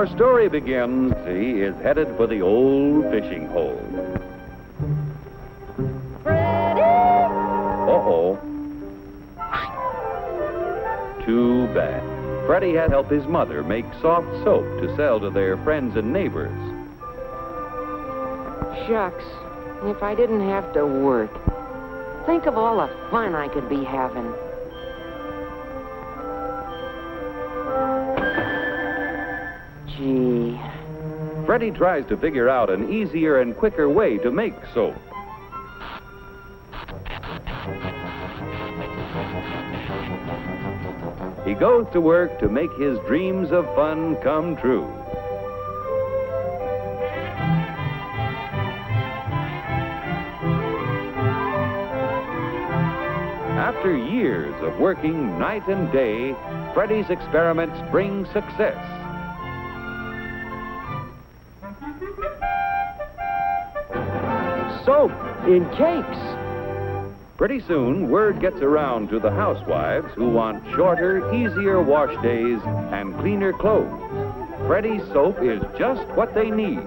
Our story begins. He is headed for the old fishing hole. Uh-oh. Too bad. Freddie had helped his mother make soft soap to sell to their friends and neighbors. Shucks, if I didn't have to work. Think of all the fun I could be having. Gee. Freddie tries to figure out an easier and quicker way to make soap. He goes to work to make his dreams of fun come true. After years of working night and day, Freddie's experiments bring success. Soap in cakes. Pretty soon, word gets around to the housewives who want shorter, easier wash days and cleaner clothes. Freddie's soap is just what they need.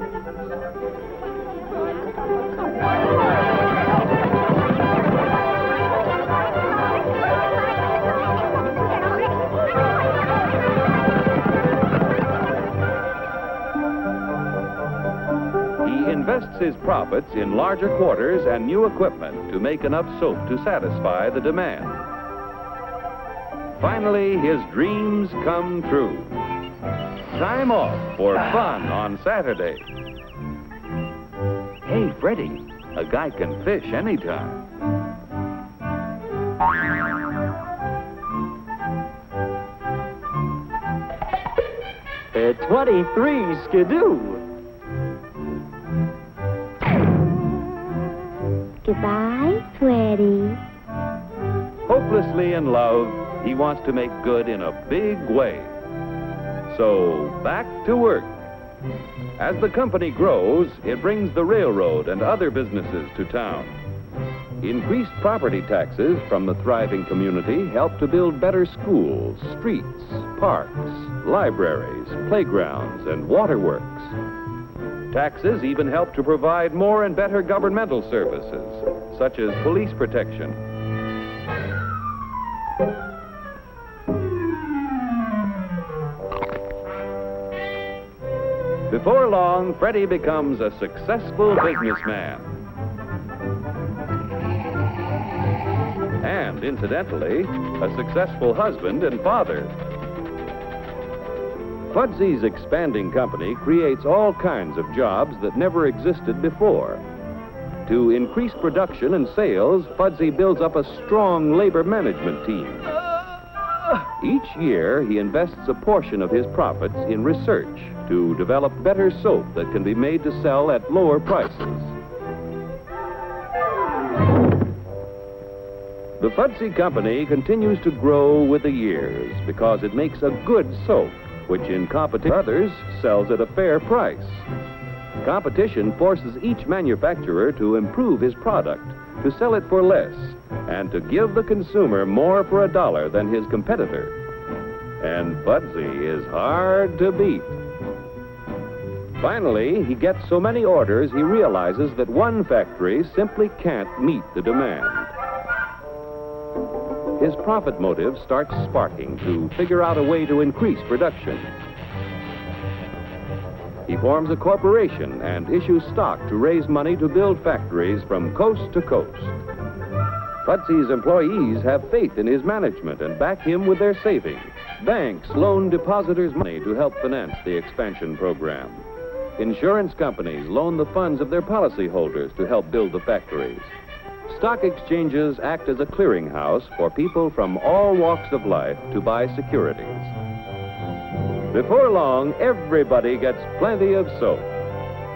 He invests his profits in larger quarters and new equipment to make enough soap to satisfy the demand. Finally, his dreams come true. Time off for fun on Saturday. Hey, Freddie, a guy can fish anytime. At 23 skidoo. Goodbye, Freddie. Hopelessly in love, he wants to make good in a big way. So, back to work. As the company grows, it brings the railroad and other businesses to town. Increased property taxes from the thriving community help to build better schools, streets, parks, libraries, playgrounds, and waterworks. Taxes even help to provide more and better governmental services, such as police protection. Before long, Freddie becomes a successful businessman. And, incidentally, a successful husband and father. Fudsy's expanding company creates all kinds of jobs that never existed before. To increase production and sales, Fudsy builds up a strong labor management team. Each year, he invests a portion of his profits in research to develop better soap that can be made to sell at lower prices. The Fudsy Company continues to grow with the years because it makes a good soap, which in competition with others sells at a fair price. Competition forces each manufacturer to improve his product, to sell it for less, and to give the consumer more for a dollar than his competitor. And Fudsy is hard to beat. Finally, he gets so many orders he realizes that one factory simply can't meet the demand. His profit motive starts sparking to figure out a way to increase production. He forms a corporation and issues stock to raise money to build factories from coast to coast. Fudsy's employees have faith in his management and back him with their savings. Banks loan depositors money to help finance the expansion program. Insurance companies loan the funds of their policyholders to help build the factories. Stock exchanges act as a clearinghouse for people from all walks of life to buy securities. Before long, everybody gets plenty of soap.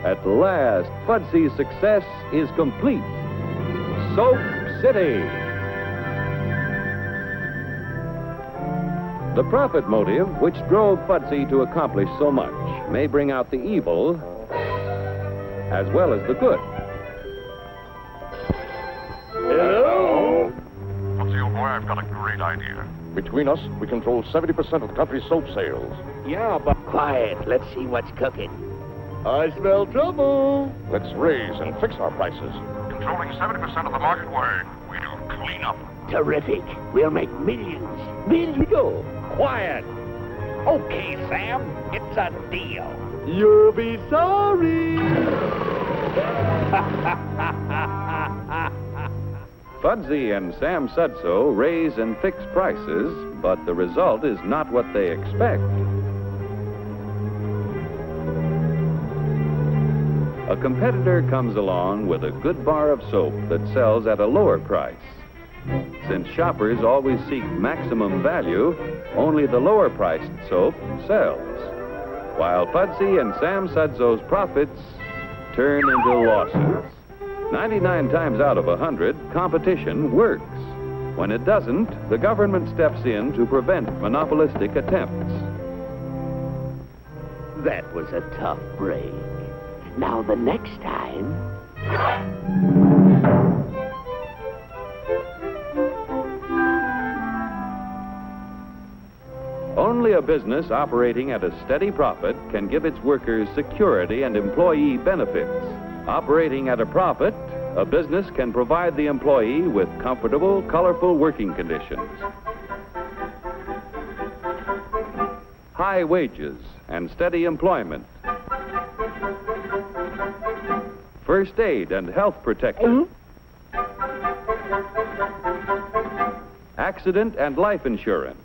At last, Fudsy's success is complete. Soap City. The profit motive, which drove Fudsy to accomplish so much, may bring out the evil as well as the good. Hello? Fudsy, old boy, I've got a great idea. Between us, we control 70% of the country's soap sales. Yeah, but Quiet. Let's see what's cooking. I smell trouble. Let's raise and fix our prices. Controlling 70% of the market way. We'll clean up. Terrific. We'll make millions. Millions. Go. Quiet. Okay, Sam. It's a deal. You'll be sorry. Fudsy and Sam Sudso raise and fix prices, but the result is not what they expect. A competitor comes along with a good bar of soap that sells at a lower price. Since shoppers always seek maximum value, only the lower priced soap sells, while Fudsy and Sam Sudso's profits turn into losses. 99 times out of 100, competition works. When it doesn't, the government steps in to prevent monopolistic attempts. That was a tough break. Now the next time... Only a business operating at a steady profit can give its workers security and employee benefits. Operating at a profit, a business can provide the employee with comfortable, colorful working conditions, high wages and steady employment, first aid and health protection, accident and life insurance,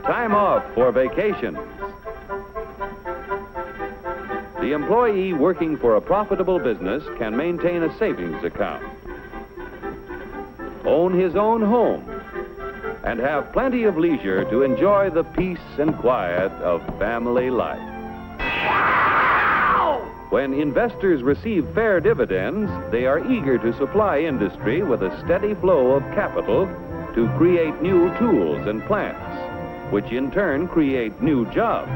time off for vacations. The employee working for a profitable business can maintain a savings account, own his own home, and have plenty of leisure to enjoy the peace and quiet of family life. When investors receive fair dividends, they are eager to supply industry with a steady flow of capital to create new tools and plants, which in turn create new jobs.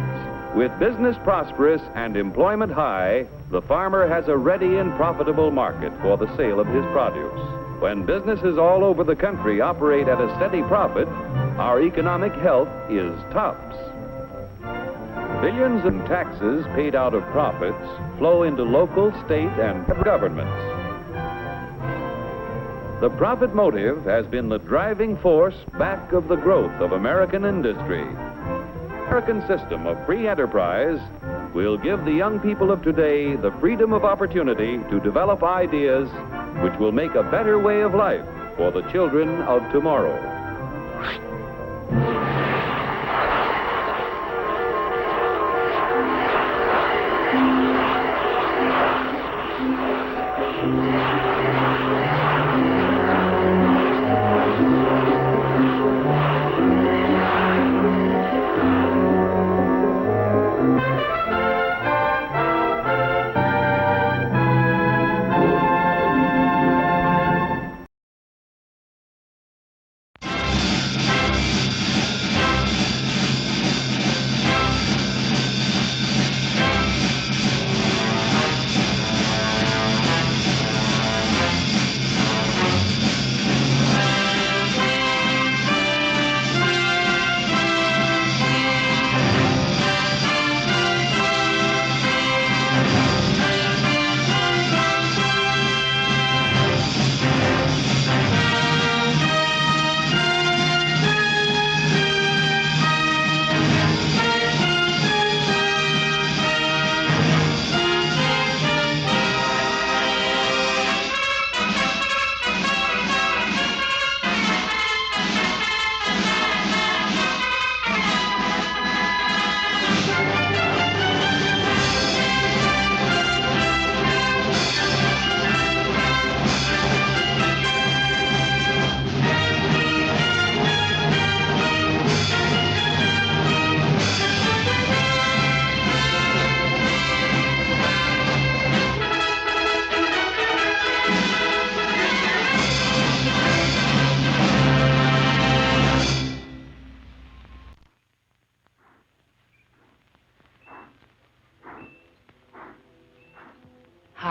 With business prosperous and employment high, the farmer has a ready and profitable market for the sale of his produce. When businesses all over the country operate at a steady profit, our economic health is tops. Billions in taxes paid out of profits flow into local, state, and governments. The profit motive has been the driving force back of the growth of American industry. The American system of free enterprise will give the young people of today the freedom of opportunity to develop ideas which will make a better way of life for the children of tomorrow.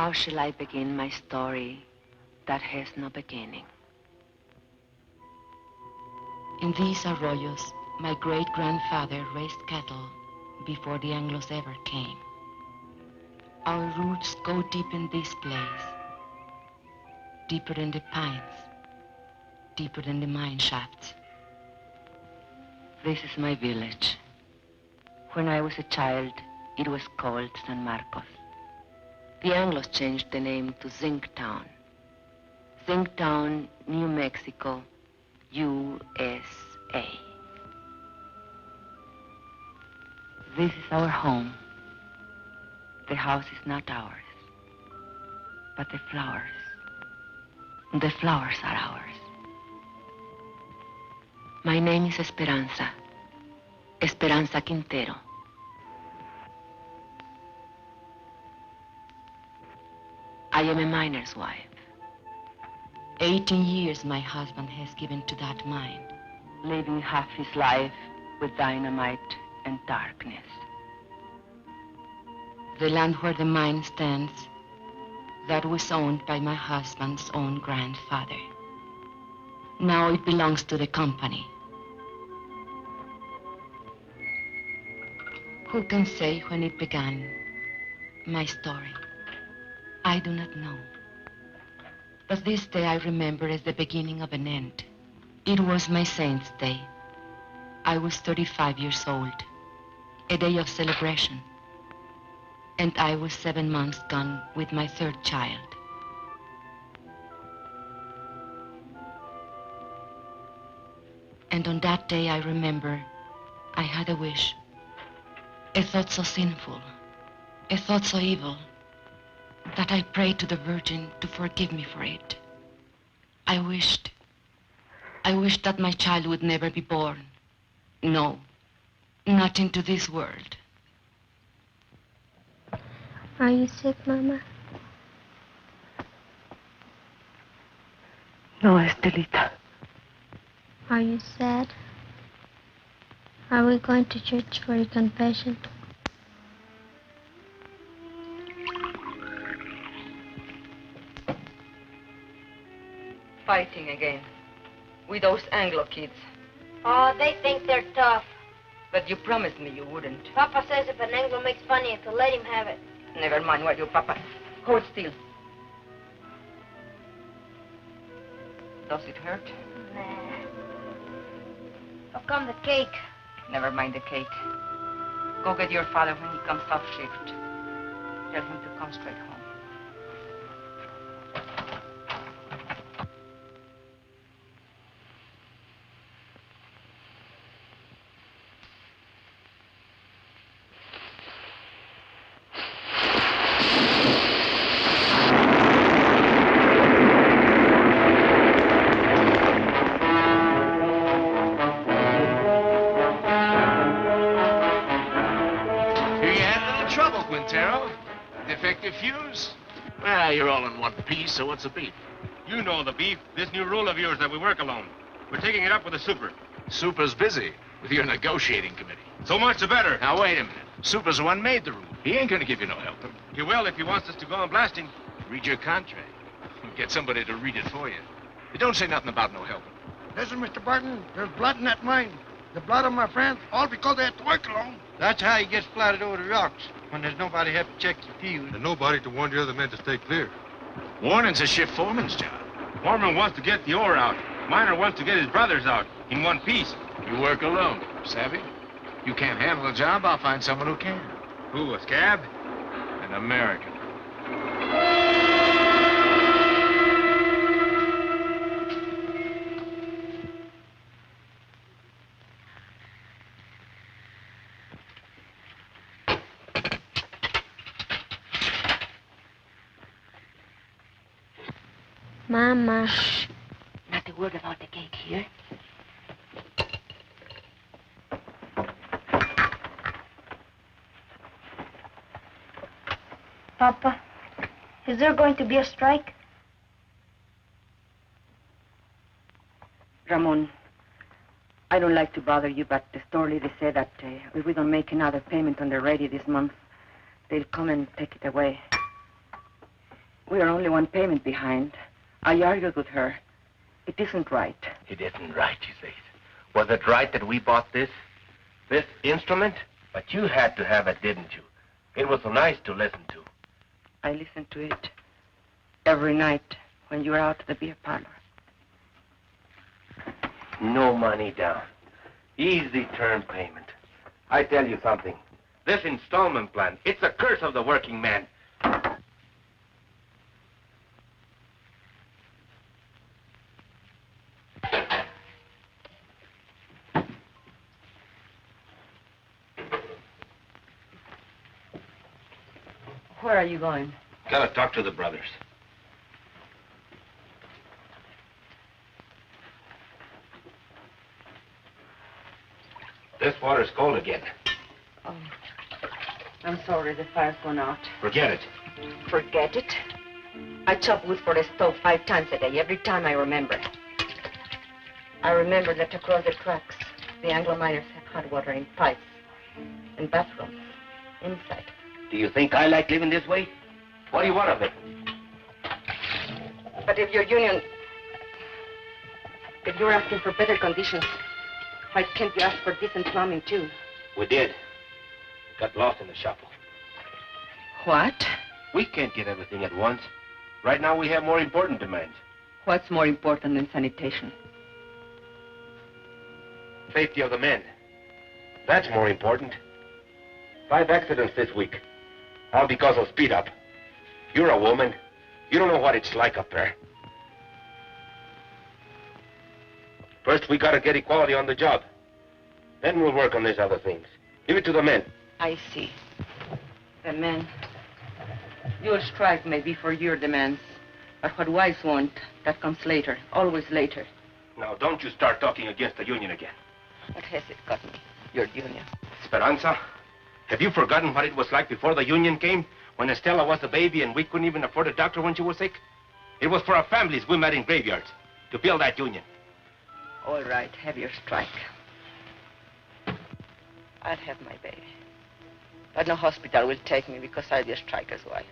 How shall I begin my story that has no beginning? In these arroyos, my great-grandfather raised cattle before the Anglos ever came. Our roots go deep in this place, deeper than the pines, deeper than the mine shafts. This is my village. When I was a child, it was called San Marcos. The Anglos changed the name to Zinc Town. Zinc Town, New Mexico, USA. This is our home. The house is not ours, but the flowers. The flowers are ours. My name is Esperanza. Esperanza Quintero. I am a miner's wife. 18 years my husband has given to that mine, living half his life with dynamite and darkness. The land where the mine stands, that was owned by my husband's own grandfather. Now it belongs to the company. Who can say when it began, my story? I do not know. But this day I remember as the beginning of an end. It was my saint's day. I was 35 years old, a day of celebration. And I was 7 months gone with my third child. And on that day I remember I had a wish, a thought so sinful, a thought so evil, that I prayed to the Virgin to forgive me for it. I wished that my child would never be born. No, not into this world. Are you sick, Mama? No, Estelita. Are you sad? Are we going to church for your confession? Fighting again with those Anglo kids. Oh, they think they're tough. But you promised me you wouldn't. Papa says if an Anglo makes fun of you, to let him have it. Never mind what you, Papa. Hold still. Does it hurt? Nah. How come the cake? Never mind the cake. Go get your father when he comes off shift. Tell him to come straight home. Fuse? Well, you're all in one piece, so what's the beef? You know the beef. This new rule of yours that we work alone. We're taking it up with the super. Super's busy with your negotiating committee. So much the better. Now, wait a minute. Super's the one made the rule. He ain't gonna give you no help. He will if he wants us to go on blasting. Read your contract. Get somebody to read it for you. It don't say nothing about no helping. Listen, Mr. Barton, there's blood in that mine. The blood of my friends, all because they had to work alone. That's how he gets splattered over the rocks, when there's nobody to help check the fuse. And nobody to warn the other men to stay clear. Warning's a shift foreman's job. Foreman wants to get the ore out. Miner wants to get his brothers out in one piece. You work alone, savvy? You can't handle a job, I'll find someone who can. Who, a scab? An American. Mama. Shh. Not a word about the cake here. Papa, is there going to be a strike? Ramon, I don't like to bother you, but the store lady said that if we don't make another payment on the radio this month, they'll come and take it away. We are only one payment behind. I argued with her. It isn't right. It isn't right, you say. Was it right that we bought this instrument? But you had to have it, didn't you? It was so nice to listen to. I listened to it every night when you were out at the beer parlor. No money down. Easy term payment. I tell you something. This installment plan, it's a curse of the working man. Where are you going? Gotta talk to the brothers. This water's cold again. Oh, I'm sorry the fire's gone out. Forget it. Forget it? I chop wood for the stove 5 times a day, every time I remember. I remember that across the tracks, the Anglo miners have hot water in pipes and bathrooms inside. Do you think I like living this way? What do you want of it? But if your union... If you're asking for better conditions, why can't you ask for decent plumbing, too? We did. Got lost in the shuffle. What? We can't get everything at once. Right now, we have more important demands. What's more important than sanitation? Safety of the men. That's more important. 5 accidents this week. All because of speed up. You're a woman. You don't know what it's like up there. First, we gotta get equality on the job. Then we'll work on these other things. Leave it to the men. I see. The men. You'll strike maybe for your demands. But what wives want, that comes later. Always later. Now, don't you start talking against the union again. What has it got me? Your union. Esperanza, have you forgotten what it was like before the union came? When Estella was a baby and we couldn't even afford a doctor when she was sick? It was for our families we met in graveyards to build that union. All right, have your strike. I'll have my baby. But no hospital will take me because I'll be a striker's wife.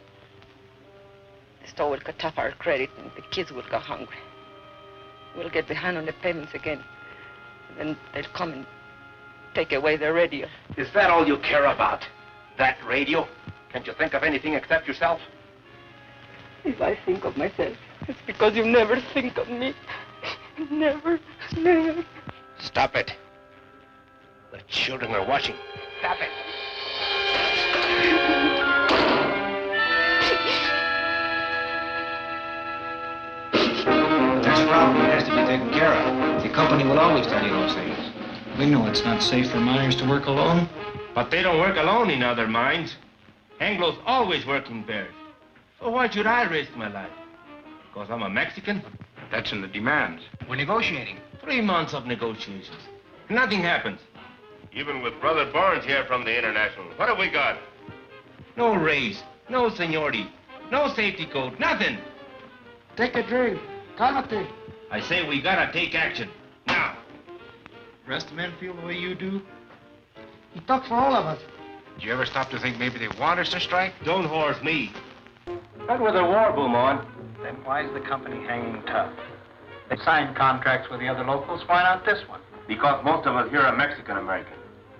The store will cut off our credit and the kids will go hungry. We'll get behind on the payments again. And then they'll come and take away the radio. Is that all you care about? That radio? Can't you think of anything except yourself? If I think of myself, it's because you never think of me. Never, never. Stop it. The children are watching. Stop it. There's a problem that has to be taken care of. The company will always tell you those things. We know it's not safe for miners to work alone. But they don't work alone in other mines. Anglo's always working pairs. So why should I risk my life? Because I'm a Mexican? That's in the demands. We're negotiating. 3 months of negotiations. Nothing happens. Even with Brother Barnes here from the International, what have we got? No raise, no seniority, no safety code, nothing. Take a drink. Cálmate. I say we gotta take action. Now. The rest of the men feel the way you do? He talks for all of us. Did you ever stop to think maybe they want us to strike? Don't horse me. Not with a war boom on. Then why is the company hanging tough? They signed contracts with the other locals. Why not this one? Because most of us here are Mexican-American.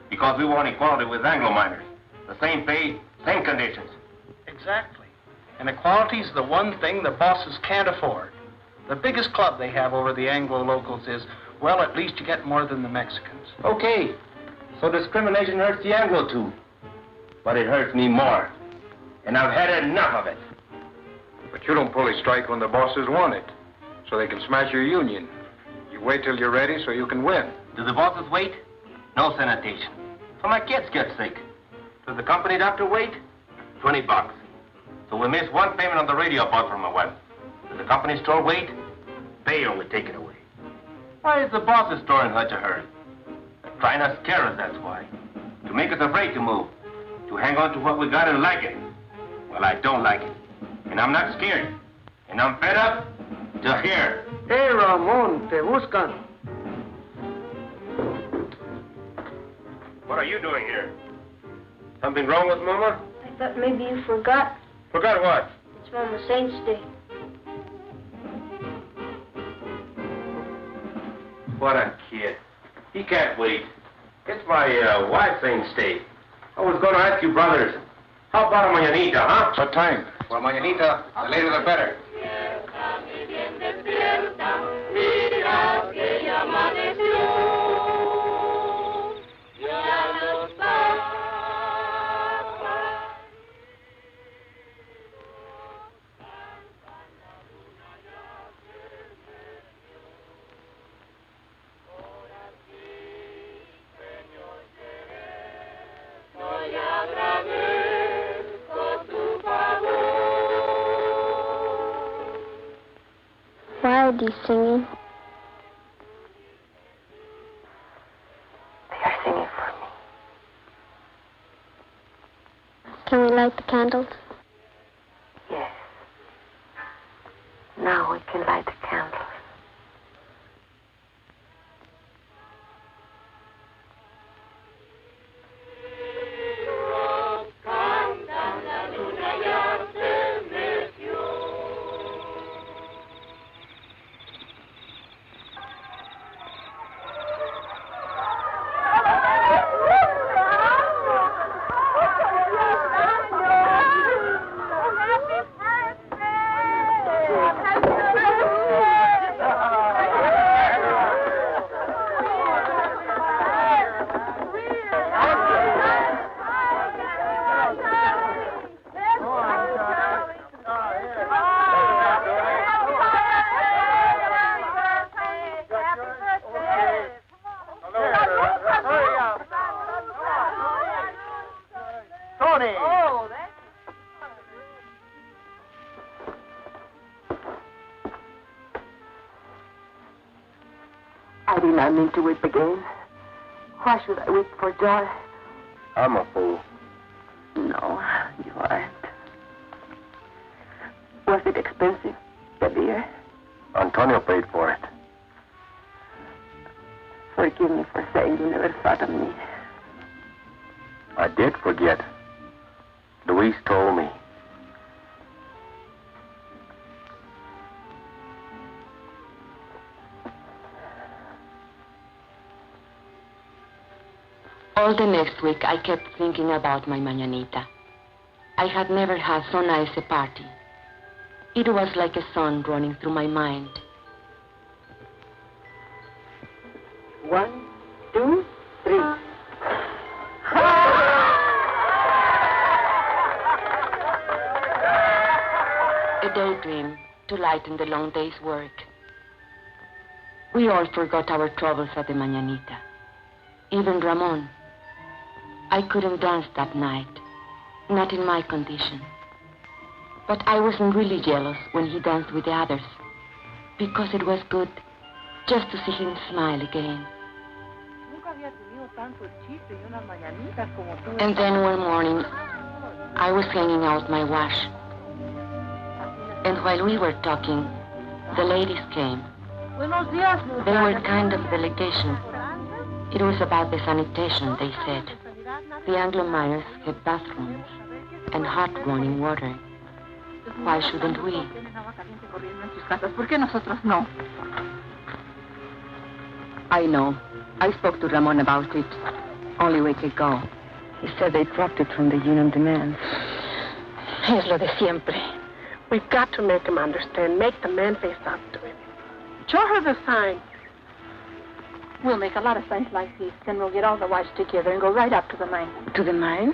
Because we want equality with Anglo miners. The same pay, same conditions. Exactly. And equality's the one thing the bosses can't afford. The biggest club they have over the Anglo locals is, well, at least you get more than the Mexicans. Okay. So discrimination hurts the Anglo too. But it hurts me more. And I've had enough of it. But you don't pull a strike when the bosses want it, so they can smash your union. You wait till you're ready so you can win. Do the bosses wait? No sanitation. So my kids get sick. Does the company doctor wait? $20. So we miss one payment on the radio apart from my wife. Does the company store wait? Pay or we take it away. Why is the boss's store in such a hurry? They're trying to scare us, that's why. To make us afraid to move. To hang on to what we got and like it. Well, I don't like it. And I'm not scared. And I'm fed up to here. Hey, Ramon, te buscan. What are you doing here? Something wrong with Mama? I thought maybe you forgot. Forgot what? It's Mama Saint's Day. What a kid. He can't wait. It's my wife's ain't stay. I was going to ask you, brothers, how about a mañanita, huh? What time? Well, mañanita, the later the better. Why are they singing? They are singing for me. Can we light the candles? Yes. Now we can light the candles. I did not mean to weep again. Why should I weep for joy? I'm a fool. No, you aren't. Was it expensive, the beer? Antonio paid for it. Forgive me for saying you never thought of me. I did forget. Luis told me. All the next week, I kept thinking about my mañanita. I had never had so nice a party. It was like a song running through my mind. 1, 2, 3. A daydream to lighten the long day's work. We all forgot our troubles at the mañanita. Even Ramon. I couldn't dance that night, not in my condition. But I wasn't really jealous when he danced with the others, because it was good just to see him smile again. And then one morning, I was hanging out my wash. And while we were talking, the ladies came. They were kind of delegation. It was about the sanitation, they said. The Anglo miners have bathrooms and hot running water. Why shouldn't we? I know. I spoke to Ramon about it only a week ago. He said they dropped it from the union demands. Es lo de siempre. We've got to make him understand. Make the man face up to him. Show her the sign. We'll make a lot of signs like these. Then we'll get all the wives together and go right up to the mine. To the mine?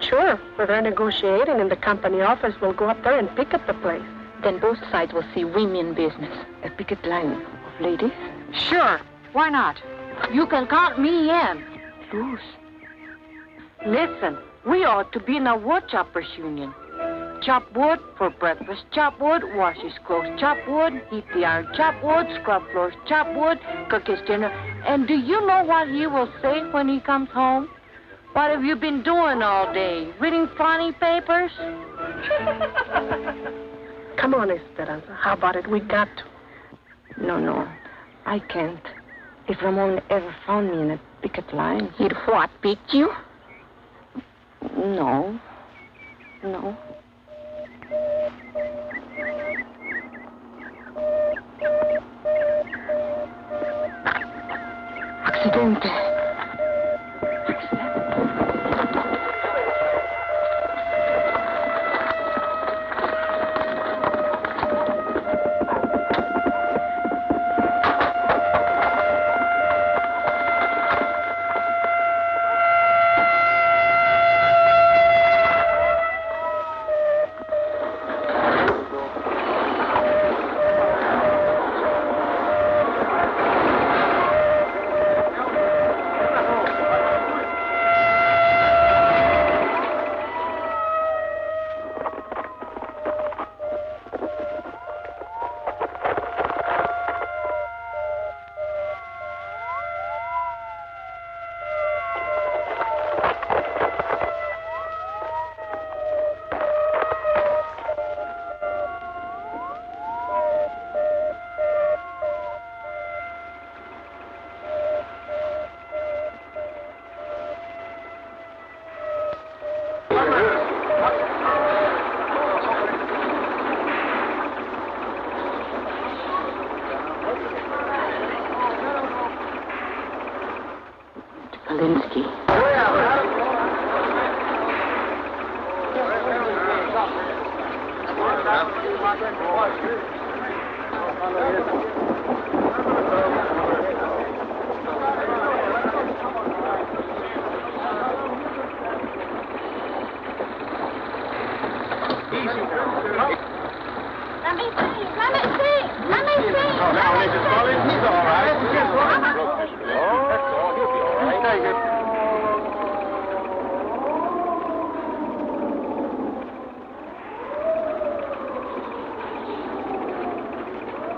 Sure. Where they're negotiating in the company office, we'll go up there and picket the place. Then both sides will see women business. A picket line of ladies? Sure. Why not? You can count me in. Luz. Listen, we ought to be in a wood choppers union. Chop wood for breakfast, chop wood, wash his clothes, chop wood, heat the iron, chop wood, scrub floors, chop wood, cook his dinner. And do you know what he will say when he comes home? What have you been doing all day? Reading funny papers? Come on, Esperanza. How about it? We got to. No. I can't. If Ramon ever found me in a picket line... He'd what, beat you? No. Accidente.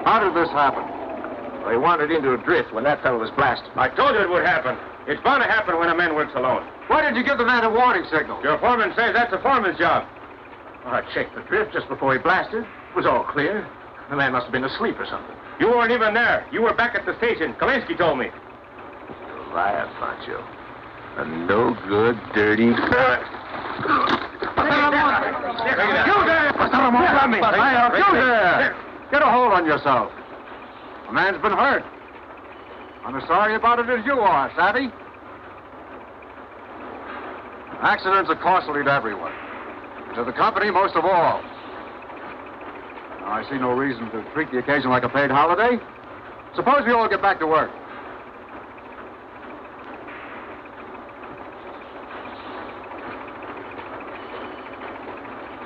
How did this happen? They wandered into a drift when that fellow was blasted. I told you it would happen. It's bound to happen when a man works alone. Why did you give the man a warning signal? Your foreman says that's the foreman's job. Well, I checked the drift just before he blasted. It was all clear. The man must have been asleep or something. You weren't even there. You were back at the station. Kalinsky told me. You liar, Pancho. A no-good, dirty... You there! You there! Get a hold on yourself. A man's been hurt. I'm as sorry about it as you are, savvy? Accidents are costly to everyone. To the company, most of all. Now, I see no reason to treat the occasion like a paid holiday. Suppose we all get back to work.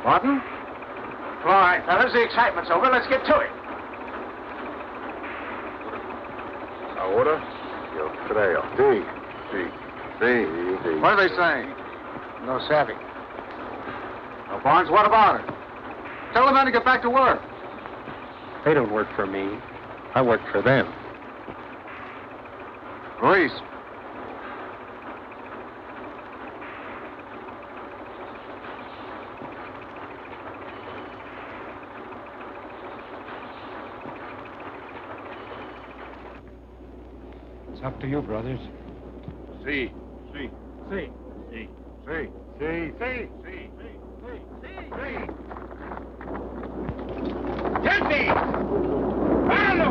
Martin? All right, fellas, the excitement's over. Let's get to it. Ahora, yo creo. Sí. What are they saying? No savvy. Now, Barnes, what about it? Tell the men to get back to work. They don't work for me. I work for them. Luis. It's up to you, brothers. Sí. Gente! ¡Páralo!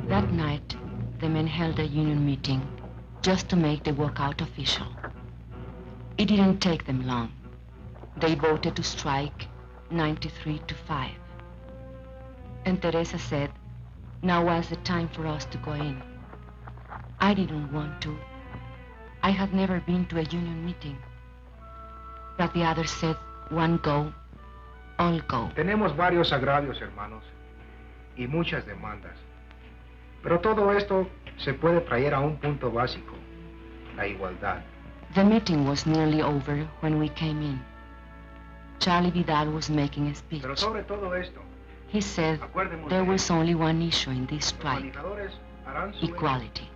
That night, the men held a union meeting just to make the walkout official. It didn't take them long. They voted to strike 93-5. And Teresa said, now was the time for us to go in. I didn't want to. I had never been to a union meeting. But the others said, one go, all go. Tenemos varios agravios, hermanos, y muchas demandas. Pero todo esto se puede traer a un punto básico, la igualdad. The meeting was nearly over when we came in. Charlie Vidal was making a speech. Pero sobre todo esto, he said there was only one issue in this strike, equality.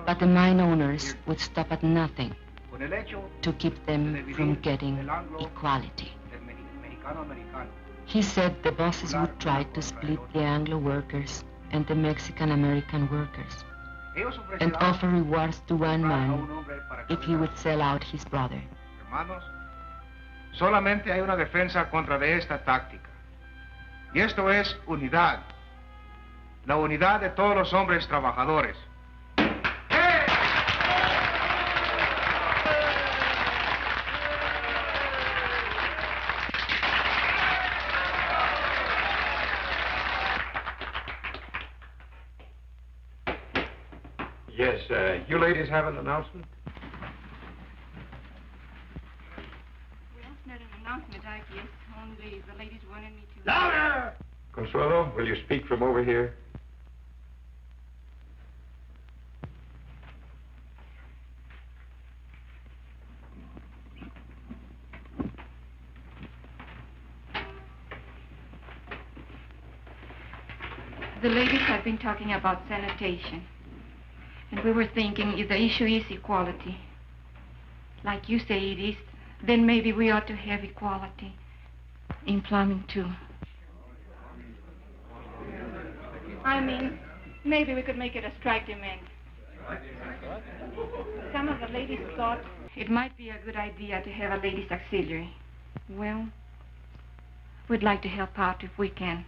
But the mine owners would stop at nothing to keep them from getting equality. He said the bosses would try to split the Anglo workers and the Mexican-American workers and offer rewards to one man if he would sell out his brother. Hermanos, solamente hay una defensa contra de esta táctica. Y esto es unidad. La unidad de todos los hombres trabajadores. Yes, you ladies have an announcement? Well, not an announcement, I guess. Only the ladies wanted me to... Louder! Consuelo, will you speak from over here? The ladies have been talking about sanitation. And we were thinking if the issue is equality, like you say it is, then maybe we ought to have equality in plumbing too. I mean, maybe we could make it a strike demand. Some of the ladies thought it might be a good idea to have a ladies' auxiliary. Well, we'd like to help out if we can.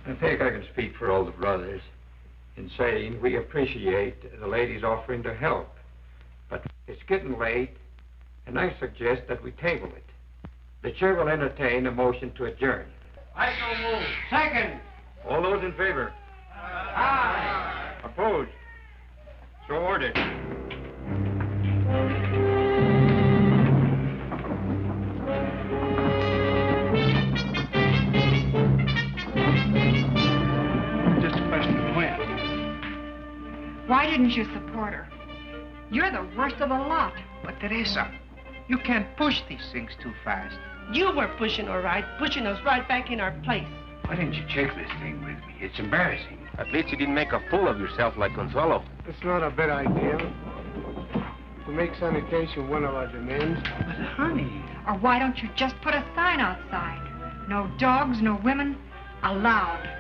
I think I can speak for all the brothers in saying we appreciate the ladies offering to help. But it's getting late, and I suggest that we table it. The chair will entertain a motion to adjourn. I so move. Second. All those in favor? Aye. Opposed? So ordered. Why didn't you support her? You're the worst of the lot. But Teresa, you can't push these things too fast. You were pushing all right, pushing us right back in our place. Why didn't you check this thing with me? It's embarrassing. At least you didn't make a fool of yourself like Consuelo. It's not a bad idea to make sanitation one of our demands. But honey... Or why don't you just put a sign outside? No dogs, no women, allowed.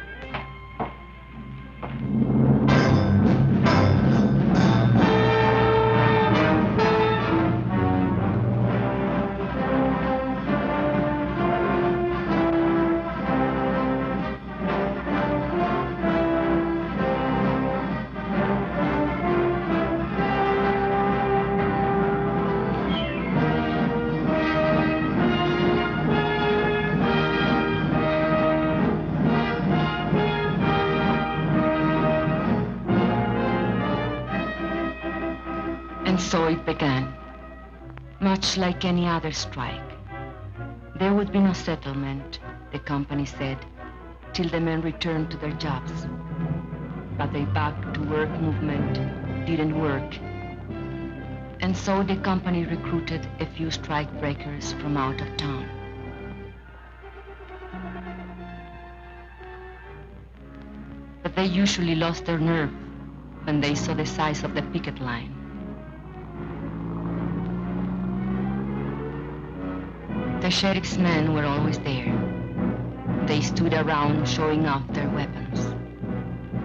So it began, much like any other strike. There would be no settlement, the company said, till the men returned to their jobs. But the back-to-work movement didn't work. And so the company recruited a few strike breakers from out of town. But they usually lost their nerve when they saw the size of the picket line. The sheriff's men were always there. They stood around showing off their weapons.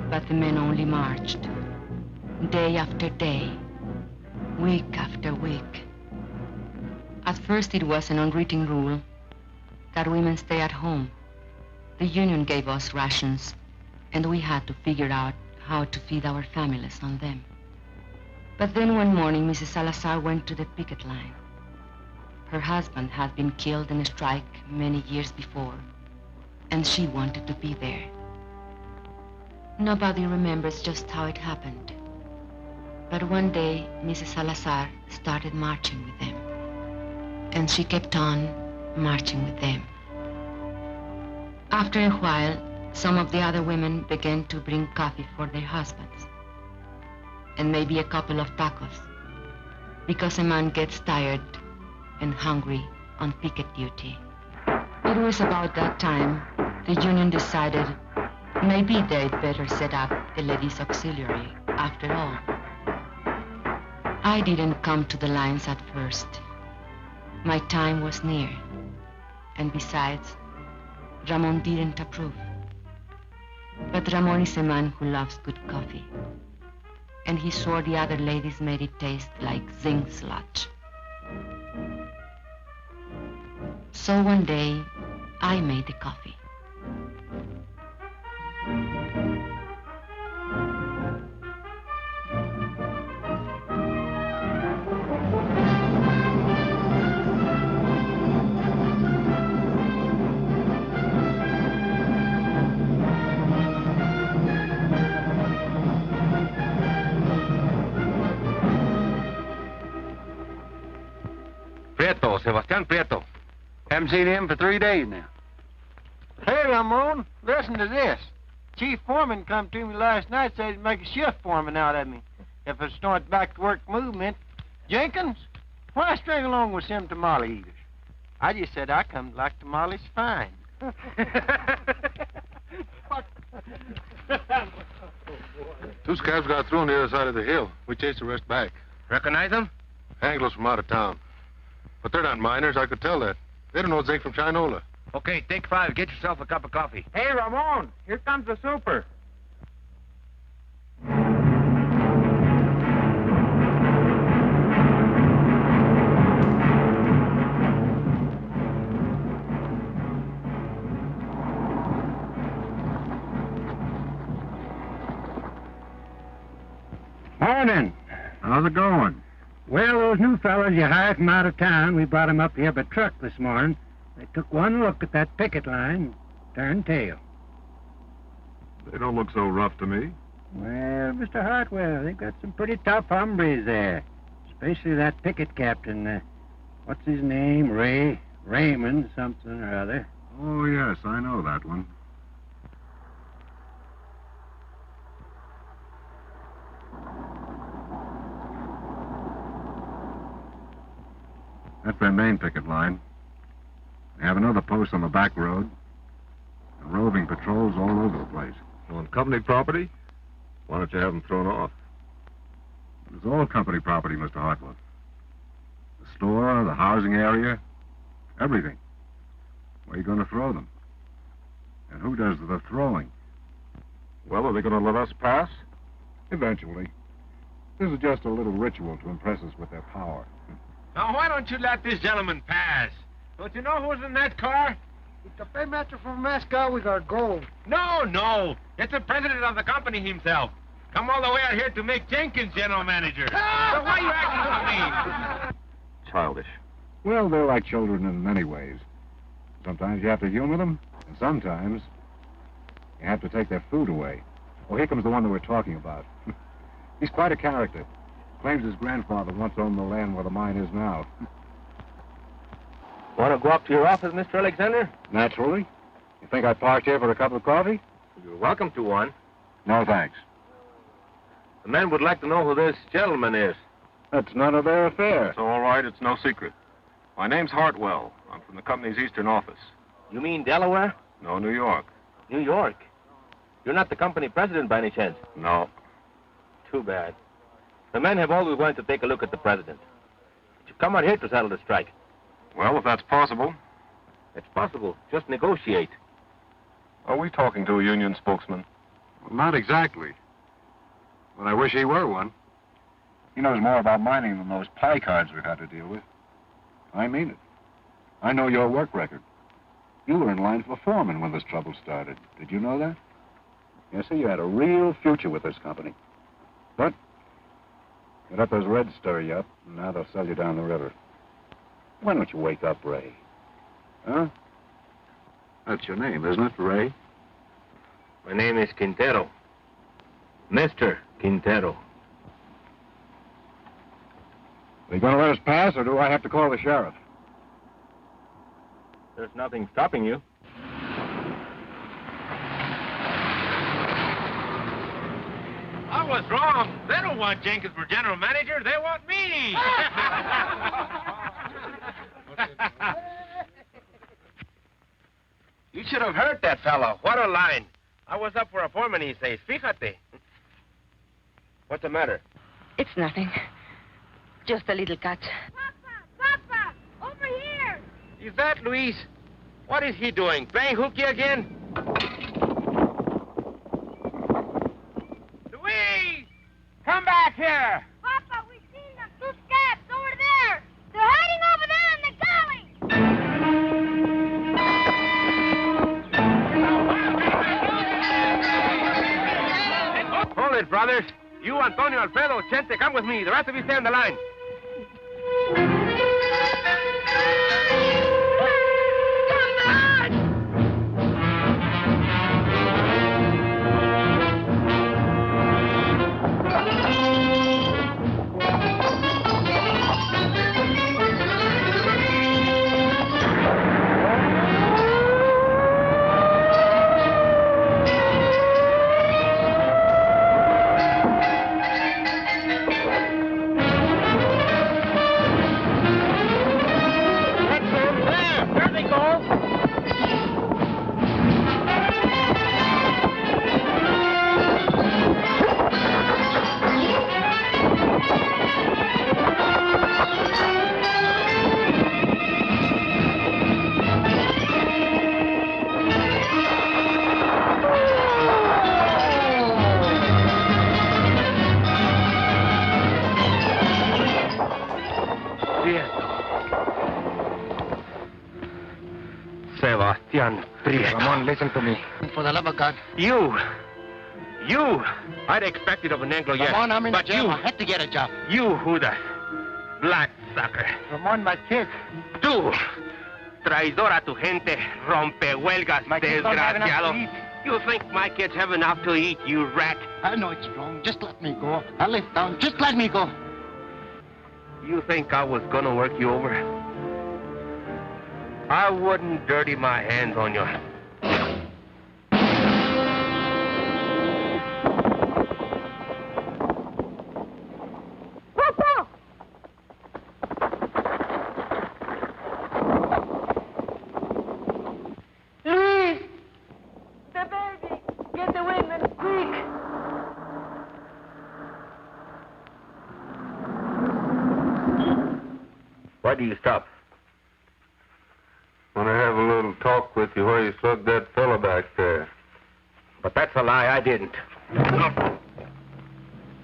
But the men only marched, day after day, week after week. At first it was an unwritten rule that women stay at home. The union gave us rations, and we had to figure out how to feed our families on them. But then one morning, Mrs. Salazar went to the picket line. Her husband had been killed in a strike many years before, and she wanted to be there. Nobody remembers just how it happened, But one day, Mrs. Salazar started marching with them. And she kept on marching with them. After a while, some of the other women began to bring coffee for their husbands. And maybe a couple of tacos. Because a man gets tired and hungry on picket duty. It was about that time the union decided maybe they'd better set up a ladies' auxiliary after all. I didn't come to the lines at first. My time was near. And besides, Ramon didn't approve. But Ramon is a man who loves good coffee. And he swore the other ladies made it taste like zinc sludge. So one day, I made the coffee. Prieto, Sebastian Prieto. Haven't seen him for 3 days now. Hey, Ramon, listen to this. Chief Foreman come to me last night, said he'd make a shift foreman out of me if I start back to work movement. Jenkins, why string along with them tamale eaters? I just said I come to like tamales fine. Two scabs got through on the other side of the hill. We chased the rest back. Recognize them? Anglos from out of town. But they're not miners, I could tell that. They don't know zinc from Chinola. Okay, take 5. Get yourself a cup of coffee. Hey, Ramon, here comes the super. Morning. How's it going? Well, those new fellas you hired from out of town, we brought them up here by truck this morning. They took one look at that picket line, turned tail. They don't look so rough to me. Well, Mr. Hartwell, they've got some pretty tough hombres there. Especially that picket captain, what's his name? Raymond something or other. Oh, yes, I know that one. That's their main picket line. They have another post on the back road. And roving patrols all over the place. On company property? Why don't you have them thrown off? It's all company property, Mr. Hartwell. The store, the housing area, everything. Where are you going to throw them? And who does the throwing? Well, are they going to let us pass? Eventually. This is just a little ritual to impress us with their power. Now, why don't you let this gentleman pass? Don't you know who's in that car? It's the paymaster from Moscow with our gold. No. It's the president of the company himself. Come all the way out here to make Jenkins general manager. So why are you acting so mean? Childish. Well, they're like children in many ways. Sometimes you have to humor them, and sometimes you have to take their food away. Oh, here comes the one that we're talking about. He's quite a character. Claims his grandfather once owned the land where the mine is now. Want to go up to your office, Mr. Alexander? Naturally. You think I parked here for a cup of coffee? You're welcome to one. No, thanks. The men would like to know who this gentleman is. That's none of their affair. It's all right. It's no secret. My name's Hartwell. I'm from the company's eastern office. You mean Delaware? No, New York. New York? You're not the company president by any chance? No. Too bad. The men have always wanted to take a look at the president. But you come out here to settle the strike. Well, if that's possible. It's possible. Just negotiate. Are we talking to a union spokesman? Well, not exactly. But I wish he were one. He knows more about mining than those pie cards we've had to deal with. I mean it. I know your work record. You were in line for foreman when this trouble started. Did you know that? Yes, sir, you had a real future with this company. But you let those Reds stir you up, and now they'll sell you down the river. Why don't you wake up, Ray? Huh? That's your name, isn't it, Ray? My name is Quintero. Mr. Quintero. Are you going to let us pass, or do I have to call the sheriff? There's nothing stopping you. I was wrong. They don't want Jenkins for general manager. They want me. You should have heard that fellow. What a line. I was up for a foreman, he says. Fíjate. What's the matter? It's nothing. Just a little cut. Papa, over here. Is that Luis? What is he doing? Playing hooky again? Luis! Come back here! Papa, we've seen them. 2 scabs over there. They're hiding over there in the gully. Hold it, brothers. You, Antonio, Alfredo, Chente, come with me. The rest of you stay on the line. Ramon, listen to me. For the love of God. You! I'd expect it of an Anglo, yes. Ramon, I'm in but jail. you, I had to get a job. You, Judas. Black sucker. Ramon, my kids. Tú, traidor a tu gente, rompehuelgas, desgraciado. You think my kids have enough to eat, you rat? I know it's wrong. Just let me go. I'll live down. Just let me go. You think I was gonna work you over? I wouldn't dirty my hands on you. Papa! Luis! The baby! Get the women, quick! Why do you stop? Want to have a little talk with you where you slugged that fellow back there. But that's a lie. I didn't.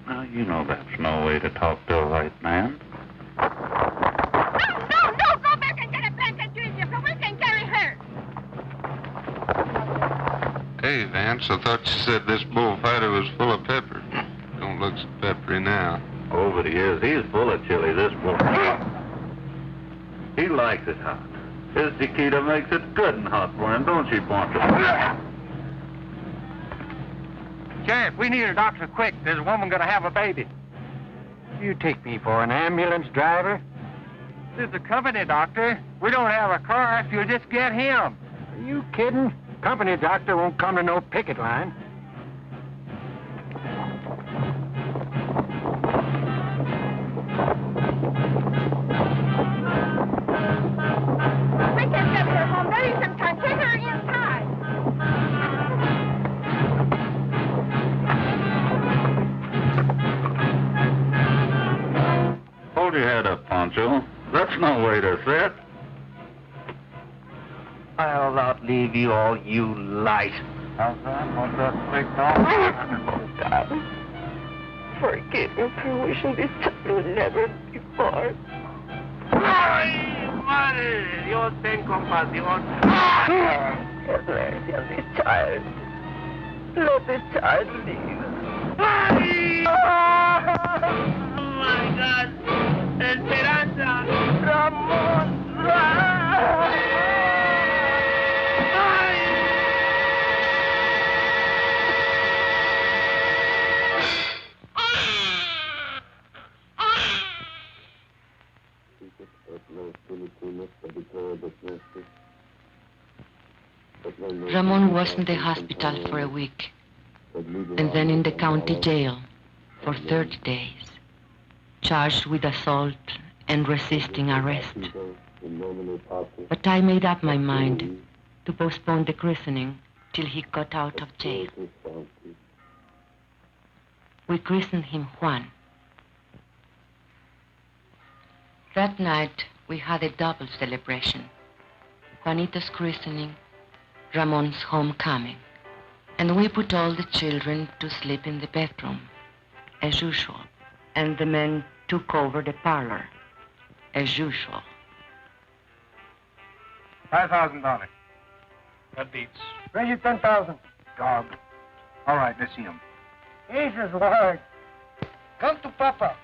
Well, you know that's no way to talk to a white man. No! Go back and get a blanket, Junior, so we can carry her. Hey, Vance, I thought you said this bullfighter was full of pepper. Don't look so peppery now. Oh, but he is. He's full of chili, this bull. He likes it hot. His Chiquita makes it good and hot for him, don't she, Poncho? Sheriff, we need a doctor quick. There's a woman gonna have a baby. You take me for an ambulance driver? This is a company doctor. We don't have a car if you'll just get him. Are you kidding? Company doctor won't come to no picket line. We can get her home. There isn't time. Take her inside. Hold your head up, Poncho. That's no way to sit. I'll outlive you all, you light. How's that? What's that big dog? Oh, God. Forgive me for wishing this time never before. ¡Ay, madre! Dios ten compasión. Have mercy on this child. Let the child live. ¡Ay! ¡Oh, my God! ¡Esperanza! ¡Ramón! Ramon was in the hospital for a week, and then in the county jail for 30 days, charged with assault and resisting arrest. But I made up my mind to postpone the christening till he got out of jail. We christened him Juan. That night, we had a double celebration. Juanito's christening, Ramon's homecoming. And we put all the children to sleep in the bedroom, as usual. And the men took over the parlor, as usual. $5,000. That beats. Raise you 10,000. Dog. All right, let's see him. Jesus, Lord. Come to Papa.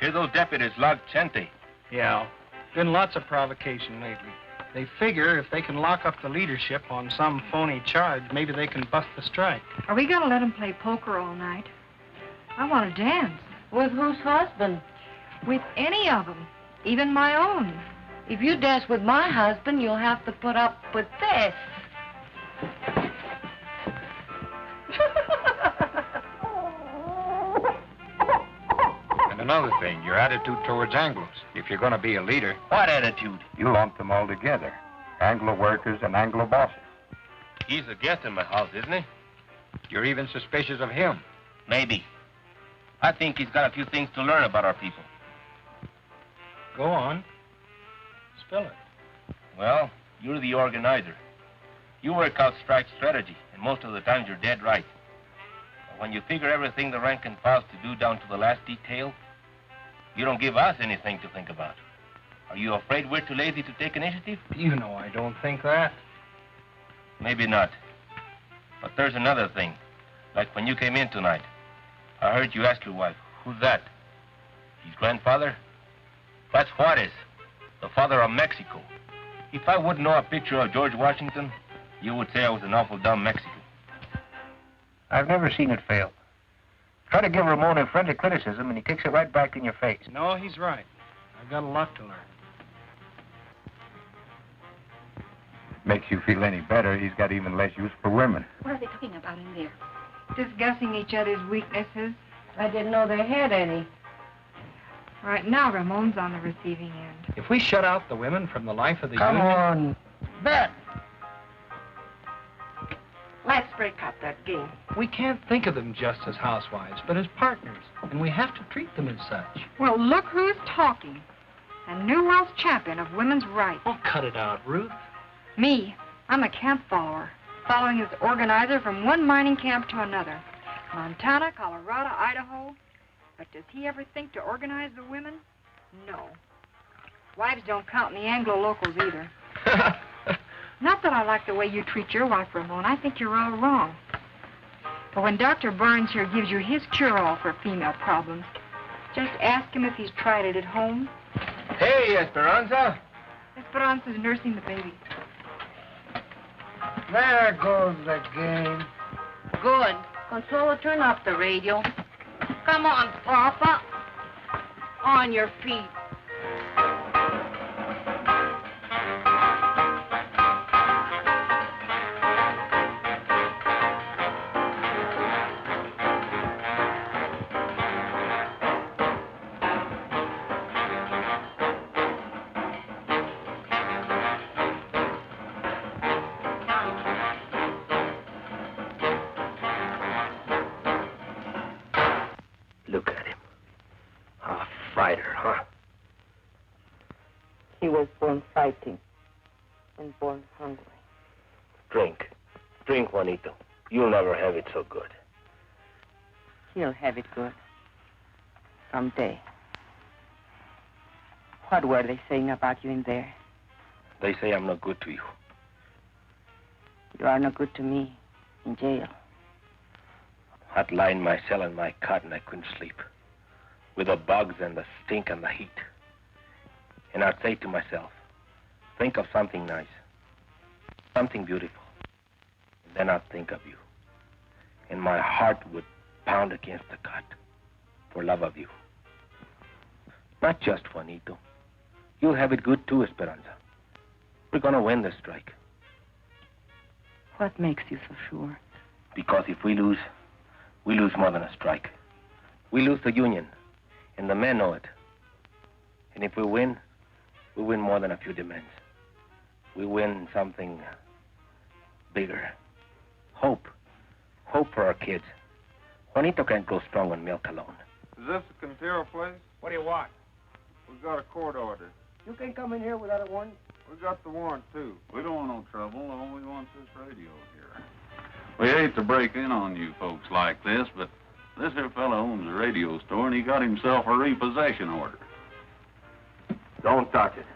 Hear those deputies log Chente. Yeah. Been lots of provocation lately. They figure if they can lock up the leadership on some phony charge, maybe they can bust the strike. Are we going to let them play poker all night? I want to dance. With whose husband? With any of them, even my own. If you dance with my husband, you'll have to put up with this. And another thing, your attitude towards Anglos. If you're going to be a leader... What attitude? You lump them all together. Anglo workers and Anglo bosses. He's a guest in my house, isn't he? You're even suspicious of him. Maybe. I think he's got a few things to learn about our people. Go on. Spill it. Well, you're the organizer. You work out strike strategy, and most of the times you're dead right. But when you figure everything the rank and files to do down to the last detail, you don't give us anything to think about. Are you afraid we're too lazy to take initiative? You know I don't think that. Maybe not. But there's another thing. Like when you came in tonight, I heard you ask your wife, who's that? His grandfather? That's Juarez, the father of Mexico. If I wouldn't know a picture of George Washington, you would say I was an awful dumb Mexican. I've never seen it fail. Try to give Ramon a friendly criticism, and he kicks it right back in your face. No, he's right. I've got a lot to learn. Makes you feel any better, he's got even less use for women. What are they talking about in there? Discussing each other's weaknesses. I didn't know they had any. Right now, Ramon's on the receiving end. If we shut out the women from the life of the Come union... on. Bet. Let's break up that game. We can't think of them just as housewives, but as partners. And we have to treat them as such. Well, look who's talking. A New World champion of women's rights. Oh, cut it out, Ruth. Me, I'm a camp follower, following his organizer from one mining camp to another. Montana, Colorado, Idaho. But does he ever think to organize the women? No. Wives don't count in the Anglo locals either. Not that I like the way you treat your wife, Ramon. I think you're all wrong. But when Dr. Barnes here gives you his cure-all for female problems, just ask him if he's tried it at home. Hey, Esperanza. Esperanza's nursing the baby. There goes the game. Good. Consuelo, turn up the radio. Come on, Papa. On your feet. Look at him. A fighter, huh? He was born fighting and born hungry. Drink. Drink, Juanito. You'll never have it so good. He'll have it good. Someday. What were they saying about you in there? They say I'm not good to you. You are no good to me in jail. I'd lie in my cell in my cot and I couldn't sleep. With the bugs and the stink and the heat. And I'd say to myself, think of something nice. Something beautiful. And then I'd think of you. And my heart would pound against the cot for love of you. Not just Juanito. You'll have it good too, Esperanza. We're gonna win this strike. What makes you so sure? Because if we lose more than a strike. We lose the union, and the men know it. And if we win more than a few demands. We win something bigger. Hope. Hope for our kids. Juanito can't grow strong on milk alone. Is this the Quintero place? What do you want? We've got a court order. You can't come in here without a warrant. We got the warrant, too. We don't want no trouble. All we want is this radio here. We hate to break in on you folks like this, but this here fellow owns a radio store, and he got himself a repossession order. Don't touch it.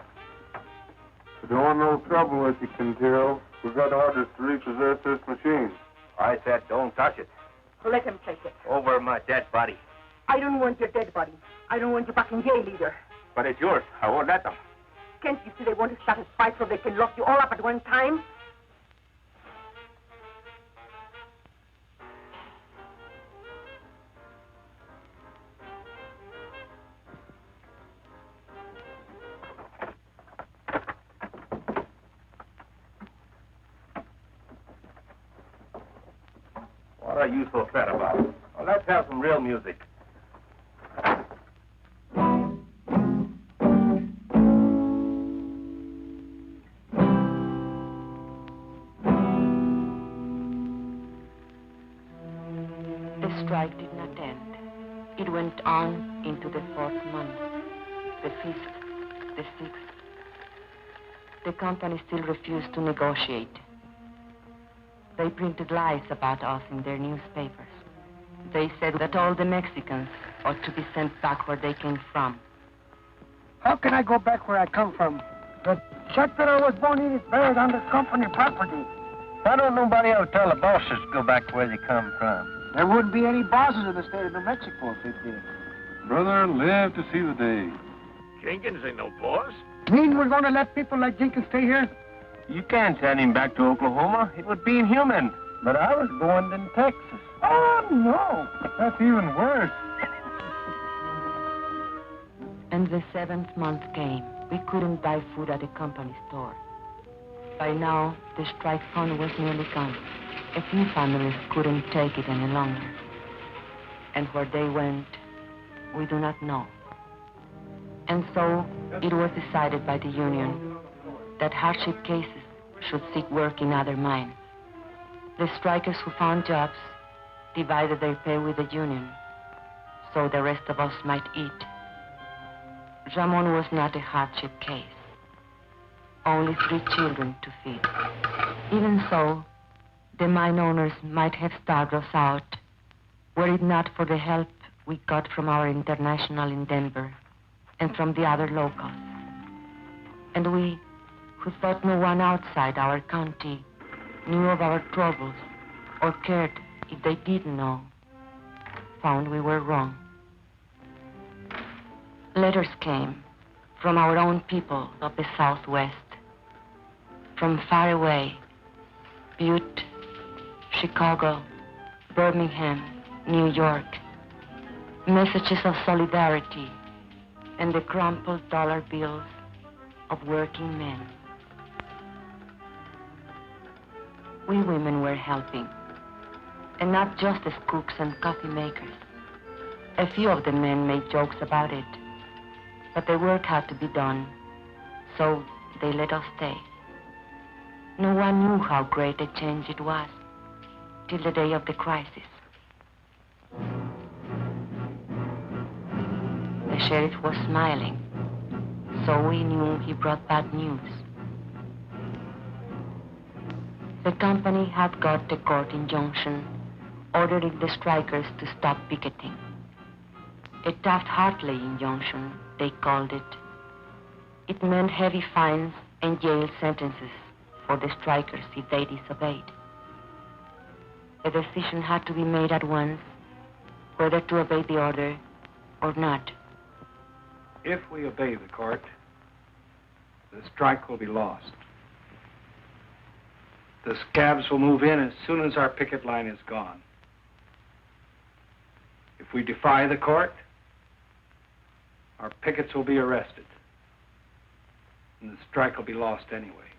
We don't want no trouble with you, Quintero. We've got orders to repossess this machine. I said don't touch it. Let him take it. Over my dead body. I don't want your dead body. I don't want you back in jail either. But it's yours. I won't let them. Can't you see they want to start a fight so they can lock you all up at one time? What are you so sad about? Well, let's have some real music. The strike did not end. It went on into the 4th month, the 5th, the 6th. The company still refused to negotiate. They printed lies about us in their newspapers. They said that all the Mexicans ought to be sent back where they came from. How can I go back where I come from? The check that I was born in is buried under company property. Why don't nobody ever tell the bosses to go back to where they come from? There wouldn't be any bosses in the state of New Mexico if they did. Brother, live to see the day. Jenkins ain't no boss. Mean we're going to let people like Jenkins stay here? You can't send him back to Oklahoma. It would be inhuman. But I was born in Texas. Oh, no. That's even worse. And the 7th month came. We couldn't buy food at the company store. By now, the strike fund was nearly gone. A few families couldn't take it any longer. And where they went, we do not know. And so, it was decided by the union that hardship cases should seek work in other mines. The strikers who found jobs divided their pay with the union, so the rest of us might eat. Ramon was not a hardship case. Only 3 children to feed. Even so, the mine owners might have starved us out, were it not for the help we got from our international in Denver and from the other locals. And we, who thought no one outside our county knew of our troubles or cared if they did know, found we were wrong. Letters came from our own people of the Southwest, from far away, Butte, Chicago, Birmingham, New York, messages of solidarity and the crumpled dollar bills of working men. We women were helping, and not just as cooks and coffee makers. A few of the men made jokes about it, but the work had to be done, so they let us stay. No one knew how great a change it was, till the day of the crisis. The sheriff was smiling, so we knew he brought bad news. The company had got a court injunction ordering the strikers to stop picketing. A Taft-Hartley injunction, they called it. It meant heavy fines and jail sentences for the strikers if they disobeyed. A decision had to be made at once whether to obey the order or not. If we obey the court, the strike will be lost. The scabs will move in as soon as our picket line is gone. If we defy the court, our pickets will be arrested, and the strike will be lost anyway.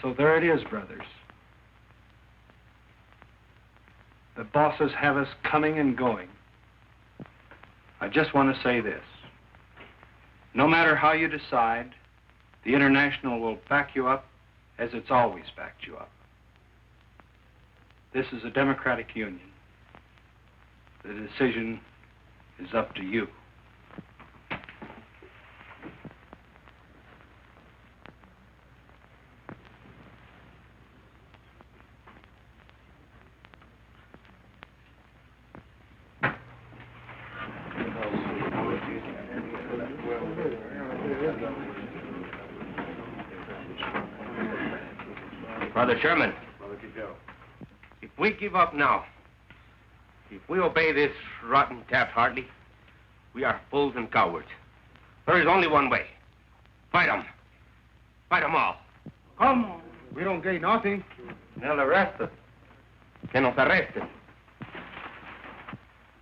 So there it is, brothers. The bosses have us coming and going. I just want to say this. No matter how you decide, the International will back you up as it's always backed you up. This is a democratic union. The decision is up to you. Brother Sherman, if we give up now, if we obey this rotten Taft-Hartley, we are fools and cowards. There is only one way. Fight them. Fight them all. Come on. We don't gain nothing. They'll arrest us. Que nos arresten.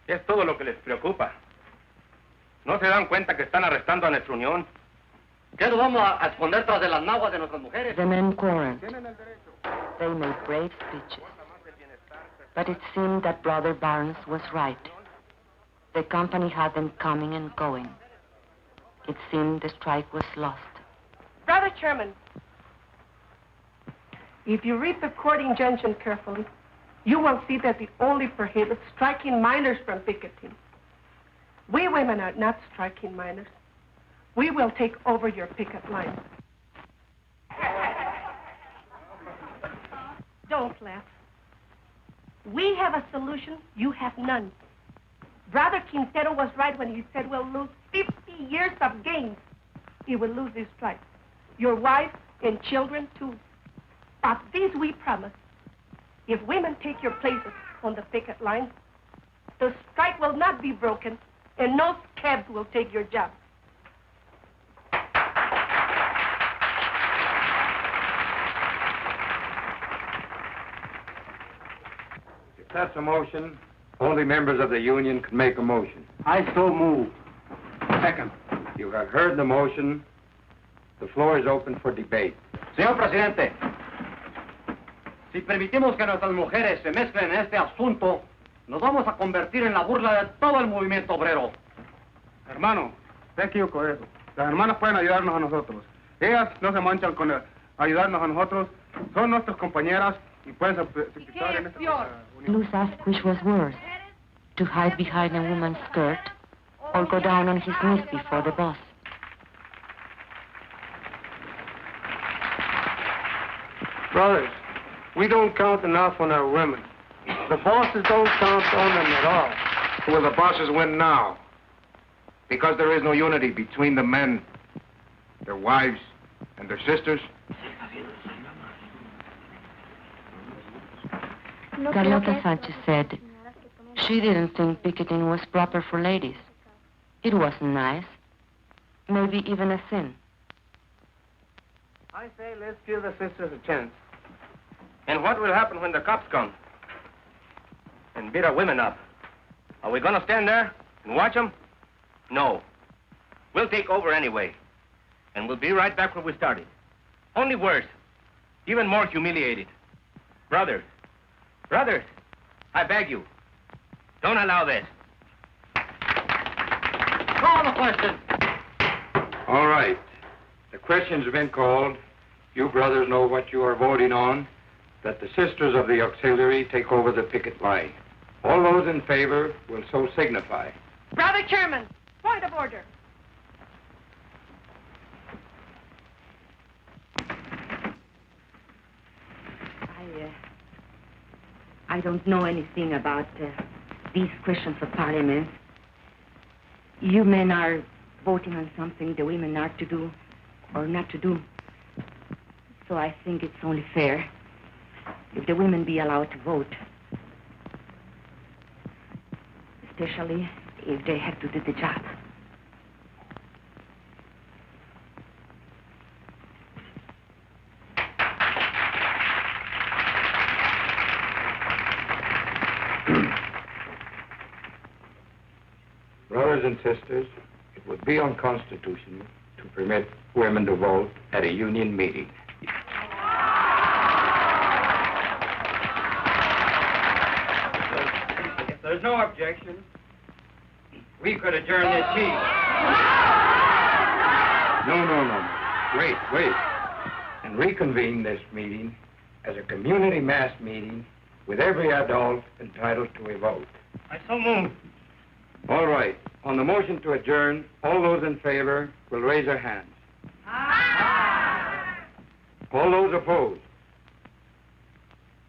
Es todo lo que les preocupa. ¿No se dan cuenta que están arrestando a nuestra unión? ¿Qué nos vamos a esconder tras de las naguas de nuestras mujeres? The men quarreled. They made brave speeches. But it seemed that Brother Barnes was right. The company had them coming and going. It seemed the strike was lost. Brother Chairman, if you read the court injunction carefully, you will see that it only prohibits striking miners from picketing. We women are not striking miners. We will take over your picket line. Don't laugh. We have a solution, you have none. Brother Quintero was right when he said we'll lose 50 years of gains. He will lose this strike. Your wife and children, too. But this we promise. If women take your places on the picket line, the strike will not be broken, and no scabs will take your job. If that's a motion, only members of the union can make a motion. I so move. Second. You have heard the motion. The floor is open for debate. Señor Presidente, si permitimos que nuestras mujeres se mezclen en este asunto, nos vamos a convertir en la burla de todo el movimiento obrero. Hermano, te equivoco eso. Las hermanas pueden ayudarnos a nosotros. Ellas no se manchan con ayudarnos a nosotros. Son nuestras compañeras y pueden participar en esta Luz asked which was worse, to hide behind a woman's skirt or go down on his knees before the boss. Brothers, we don't count enough on our women. The bosses don't count on them at all. Will the bosses win now? Because there is no unity between the men, their wives, and their sisters? Carlota Sanchez said she didn't think picketing was proper for ladies. It wasn't nice, maybe even a sin. I say let's give the sisters a chance. And what will happen when the cops come and beat our women up? Are we going to stand there and watch them? No. We'll take over anyway. And we'll be right back where we started. Only worse. Even more humiliated. Brothers, I beg you, don't allow this. Call the question. All right. The question's been called. You brothers know what you are voting on. That the sisters of the auxiliary take over the picket line. All those in favor will so signify. Brother Chairman, point of order. I don't know anything about these questions of parliament. You men are voting on something the women are to do or not to do. So I think it's only fair if the women be allowed to vote. Especially if they have to do the job. Brothers and sisters, it would be unconstitutional to permit women to vote at a union meeting. there's no objection, we could adjourn this meeting. No. Wait. And reconvene this meeting as a community mass meeting with every adult entitled to a vote. I so move. All right. On the motion to adjourn, all those in favor will raise their hands. Aye. All those opposed.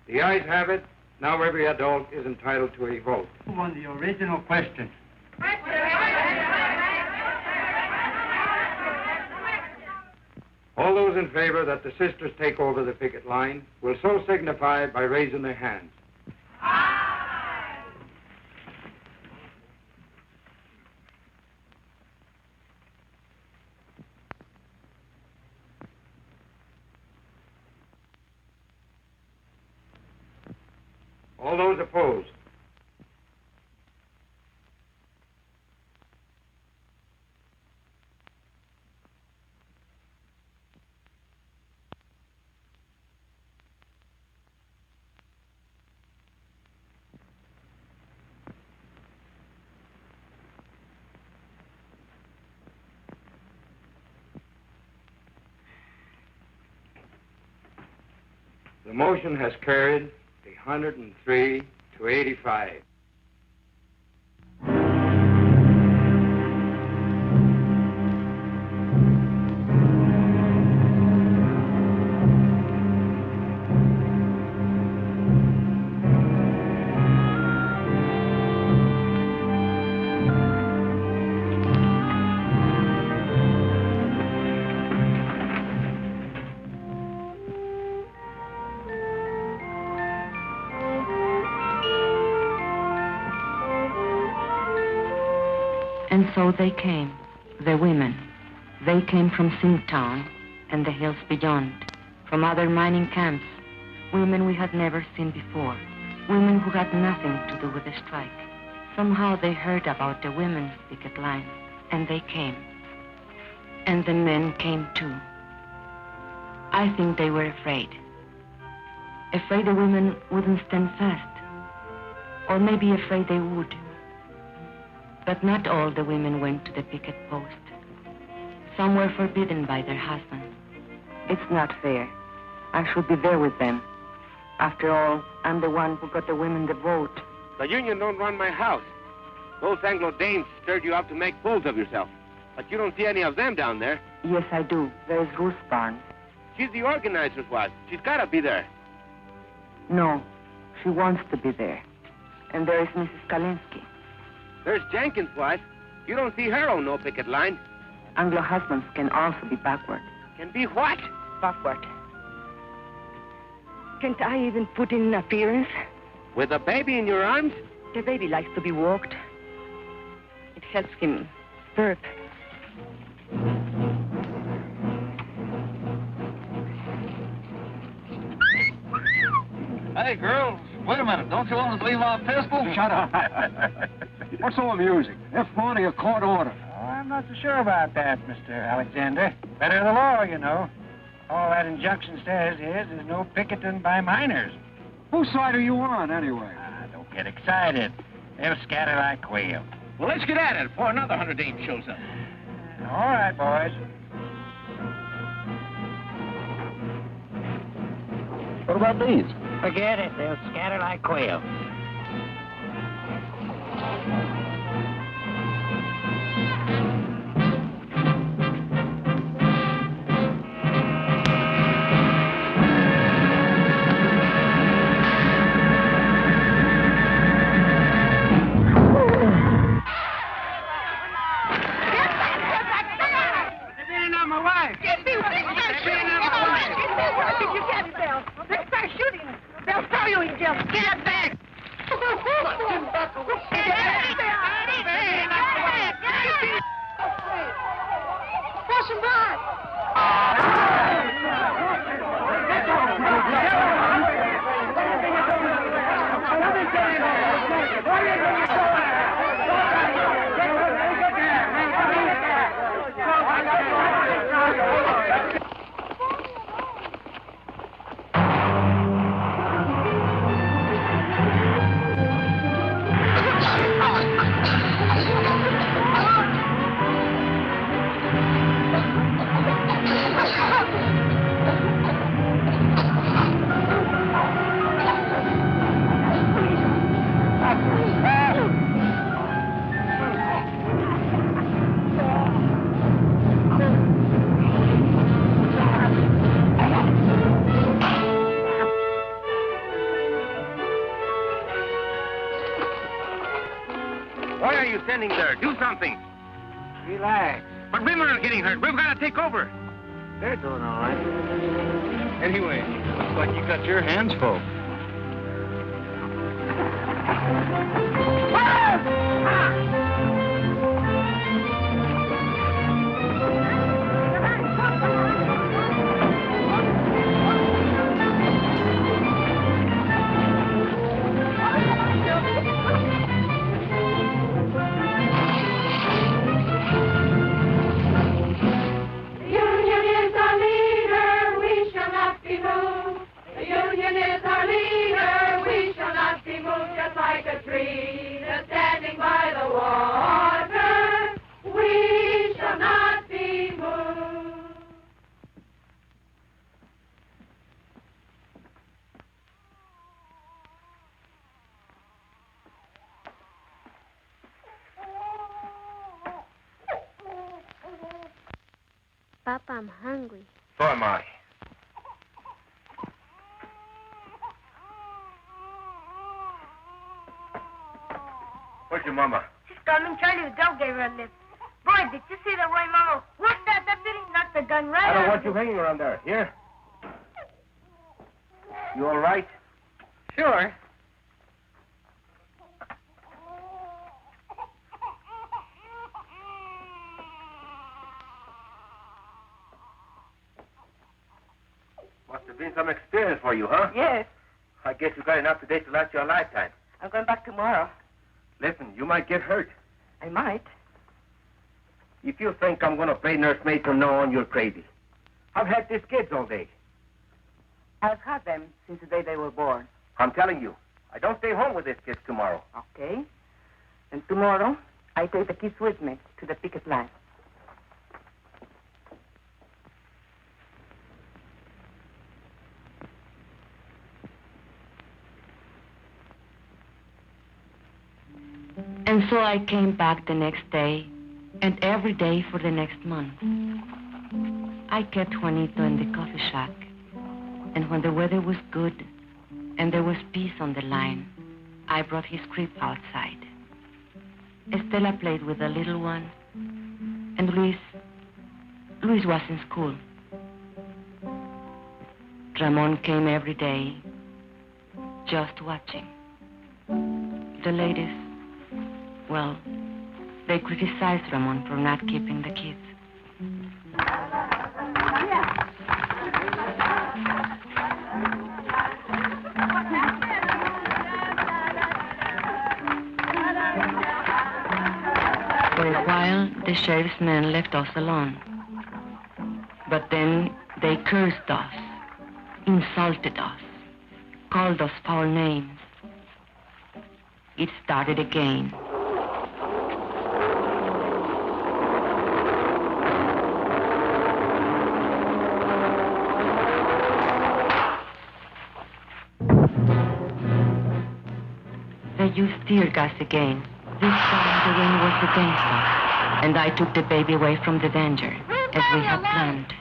The ayes have it. Now every adult is entitled to a vote. On the original question. All those in favor that the sisters take over the picket line will so signify by raising their hands. All those opposed. The motion has carried 103 to 85. And so they came, the women. They came from Singtown and the hills beyond, from other mining camps, women we had never seen before, women who had nothing to do with the strike. Somehow they heard about the women's picket line, and they came. And the men came too. I think they were afraid. Afraid the women wouldn't stand fast, or maybe afraid they would. But not all the women went to the picket post. Some were forbidden by their husbands. It's not fair. I should be there with them. After all, I'm the one who got the women the vote. The union don't run my house. Those Anglo dames stirred you up to make fools of yourself. But you don't see any of them down there. Yes, I do. There's Ruth Barnes. She's the organizer's wife. She's got to be there. No, she wants to be there. And there is Mrs. Kalinsky. There's Jenkins' wife. You don't see her on no picket line. Anglo husbands can also be backward. Can be what? Backward. Can't I even put in an appearance? With a baby in your arms? The baby likes to be walked. It helps him burp. Hey, girls, wait a minute. Don't you want to leave our pistol? Shut up. What's so amusing? They're flaunting a court order. Oh, I'm not so sure about that, Mr. Alexander. Better the law, you know. All that injunction says is there's no picketing by miners. Whose side are you on, anyway? Don't get excited. They'll scatter like quail. Well, let's get at it before another 100 dames shows up. All right, boys. What about these? Forget it. They'll scatter like quail. Why are you standing there? Do something. Relax. But Biberman's getting hurt. We've got to take over. They're doing all right. Anyway, looks like you got your hands full. Papa, I'm hungry. So am I. Where's your mama? She's coming. Charlie the dog gave her a lift. Boy, did you see the way Mama whooped that deputy? Knocked the gun right I don't out want of you him. hanging around there. Here? You all right? Sure. Must have been some experience for you, huh? Yes. I guess you got enough today to last you a lifetime. I'm going back tomorrow. Listen, you might get hurt. I might. If you think I'm going to play nursemaid from now on, you're crazy. I've had these kids all day. I've had them since the day they were born. I'm telling you, I don't stay home with these kids tomorrow. Okay. And tomorrow, I take the kids with me to the picket line. And so I came back the next day, and every day for the next month. I kept Juanito in the coffee shack, and when the weather was good and there was peace on the line, I brought his crib outside. Estela played with the little one, and Luis was in school. Ramon came every day, just watching. The ladies, well, they criticized Ramon for not keeping the kids. For a while, the sheriff's men left us alone. But then they cursed us, insulted us, called us foul names. It started again. They used tear gas again. This time the rain was against us, and I took the baby away from the danger, as we had planned.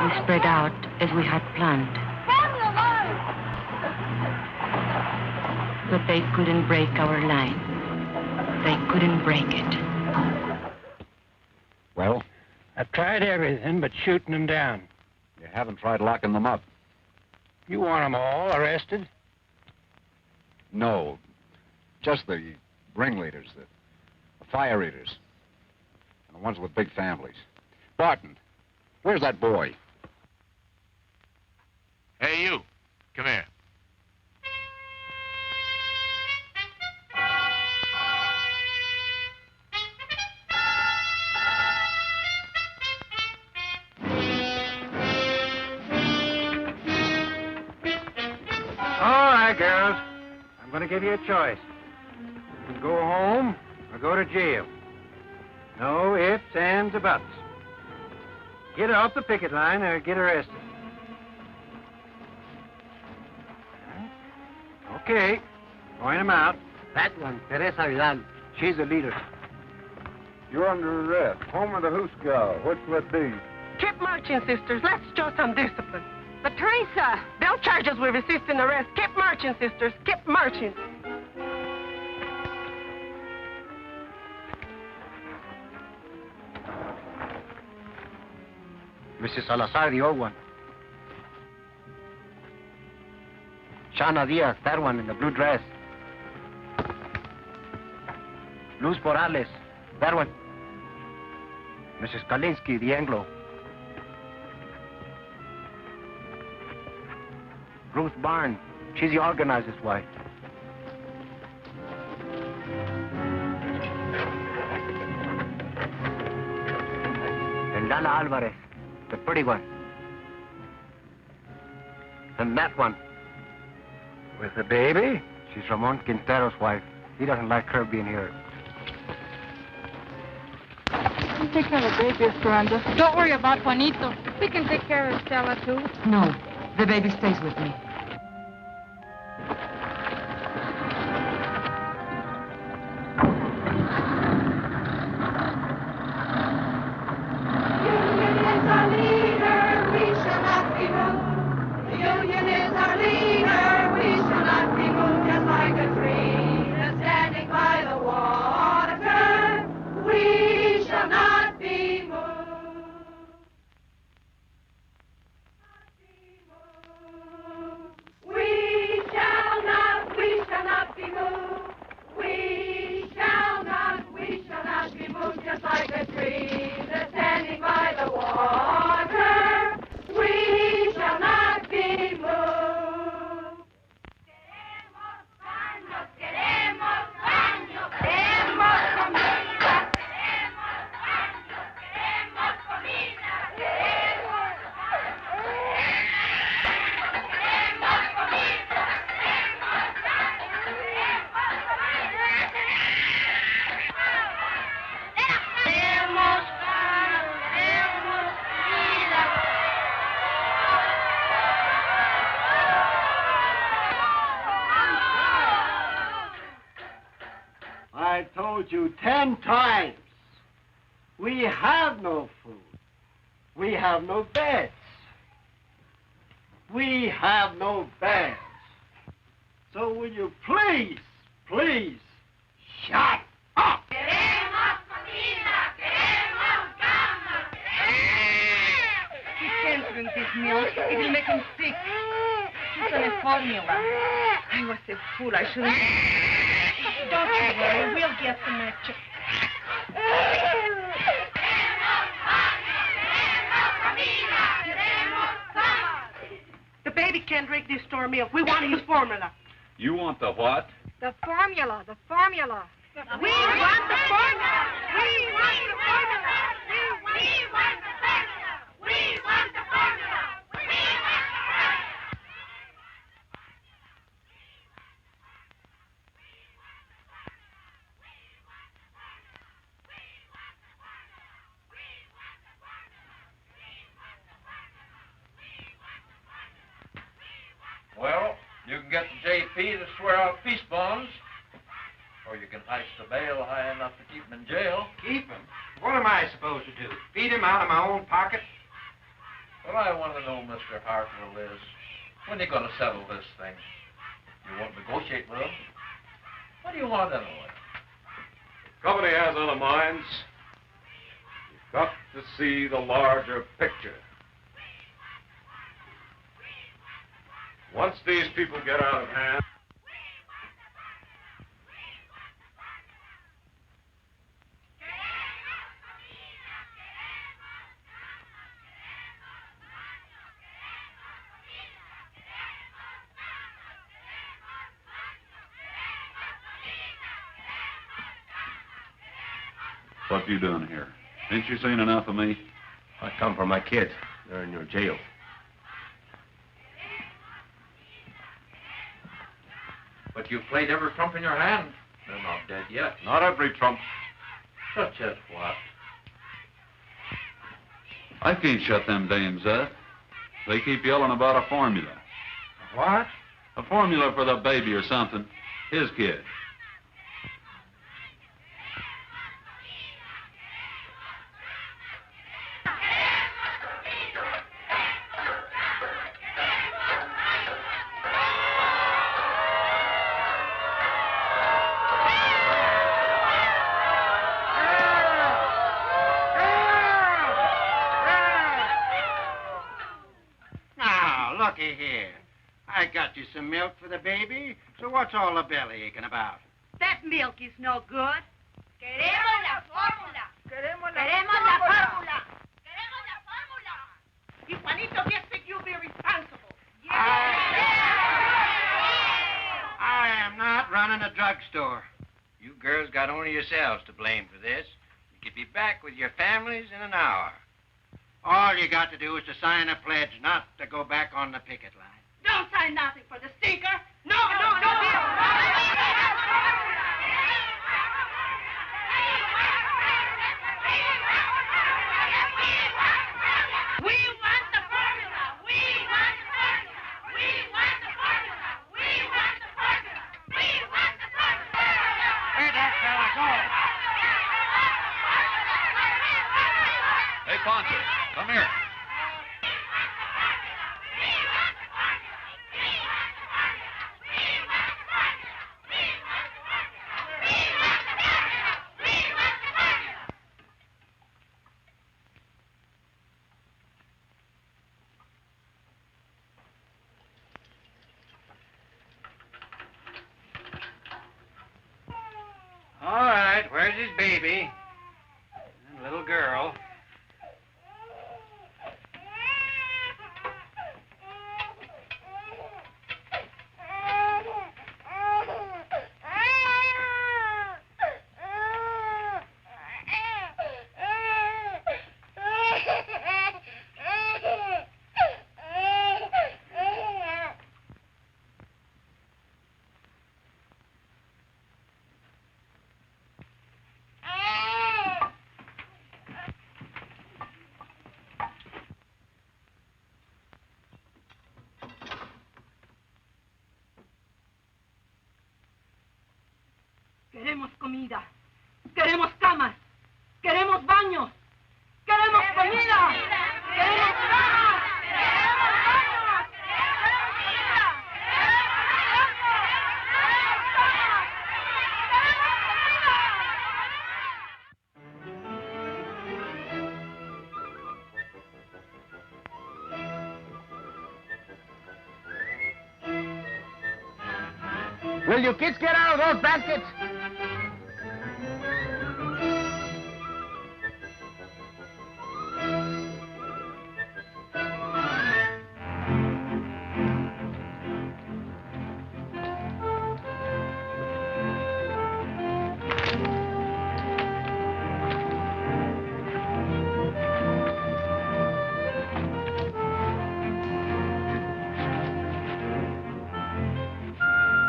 We spread out as we had planned. But they couldn't break our line. They couldn't break it. Well? I tried everything but shooting them down. You haven't tried locking them up? You want them all arrested? No. Just the ringleaders, the fire eaters, and the ones with big families. Barton, where's that boy? Hey, you. Come here. All right, girls. I'm going to give you a choice. You can go home or go to jail. No ifs, ands, or buts. Get off the picket line or get arrested. Okay. Point them out. That one, Teresa Vidal. She's the leader. You're under arrest. Home of the Hooskow. What's that be? Keep marching, sisters. Let's show some discipline. But Teresa, they'll charge us with resisting arrest. Keep marching, sisters. Keep marching. Mrs. Salazar, the old one. Shana Diaz, that one in the blue dress. Luz Morales, that one. Mrs. Kalinsky, the Anglo. Ruth Barn, she's the organizer's wife. And Lala Alvarez, the pretty one. And that one, with the baby, she's Ramon Quintero's wife. He doesn't like her being here. You take care of the baby, Esperanza. Don't worry about Juanito. We can take care of Stella, too. No, the baby stays with me. I told you 10 times. We have no food. We have no beds. We have no beds. So will you please, please, shut up? He can't drink this milk. It will make him sick. It's on a formula. I was a fool. I shouldn't. Don't you worry. We'll get some extra. The baby can't drink this store milk. We want his formula. You want the what? The formula, the formula. We want the formula. We want the formula. We want the formula. We want the formula. Well, you can get the JP to swear out peace bonds, or you can heist the bail high enough to keep him in jail. Keep him? What am I supposed to do? Feed him out of my own pocket? What I want to know, Mr. Hartwell, is when are you going to settle this thing? You won't negotiate with him? What do you want anyway? Company has other minds. You've got to see the larger picture. Once these people get out of hand, What you doing here? Ain't you seen enough of me? I come for my kids. They're in your jail. But you've played every trump in your hand. They're not dead yet. not every trump. Such as what? I can't shut them dames up. They keep yelling about a formula. What? A formula for the baby or something. His kid. got you some milk for the baby, so what's all the belly aching about? That milk is no good. Queremos la fórmula. Queremos la fórmula. Queremos la fórmula. Y Juanito gets that you be responsible. I am not running a drugstore. You girls got only yourselves to blame for this. You could be back with your families in an hour. All you got to do is to sign a pledge not to go back on the picket line. Don't sign nothing for the stinker. No. We want the formula. We want the formula. We want the formula. We want the formula. We want the formula. Where'd that fella go? Hey, Poncho, come here. All right, where's his baby? And little girl. Queremos comida. Queremos camas. Queremos baños. Queremos comida. Queremos camas. Queremos baños. Queremos comida. Will you kids get out of those baskets?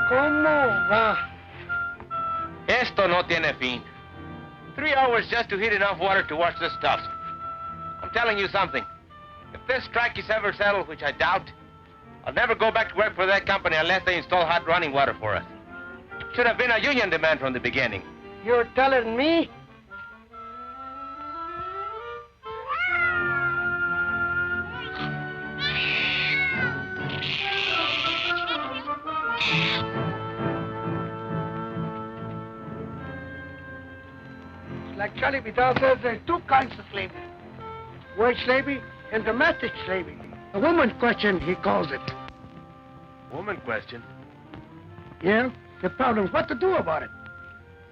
¿Cómo va? Esto no tiene fin. 3 hours just to heat enough water to wash the stuff. I'm telling you something. If this strike is ever settled, which I doubt, I'll never go back to work for that company unless they install hot running water for us. Should have been a union demand from the beginning. You're telling me? Like Charlie Vidal says, there's two kinds of slavery. Wage slavery and domestic slavery. A woman question, he calls it. Woman question? Yeah? The problem is what to do about it.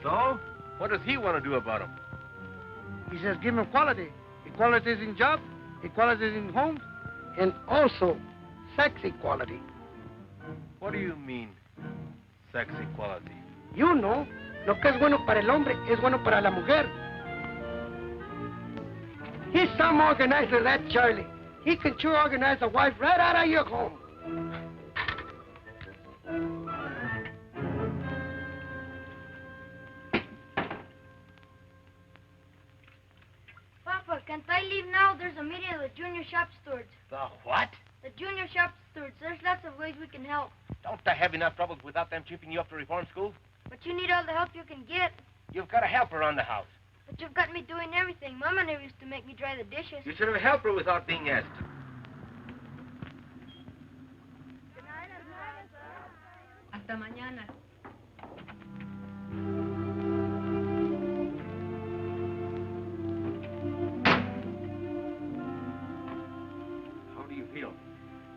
So? What does he want to do about him? He says give him equality. Equality is in jobs, equality is in homes, and also sex equality. What do you mean, sex equality? You know, lo que es bueno para el hombre es bueno para la mujer. He's some organizer, that Charlie. He can sure organize a wife right out of your home. Papa, can't I leave now? There's a meeting of the junior shop stewards. The what? The junior shop stewards. There's lots of ways we can help. Don't I have enough troubles without them chipping you up to reform school? But you need all the help you can get. You've got a helper around the house. But you've got me doing everything. Mama never used to make me dry the dishes. You should have helped her without being asked. Hasta mañana. How do you feel?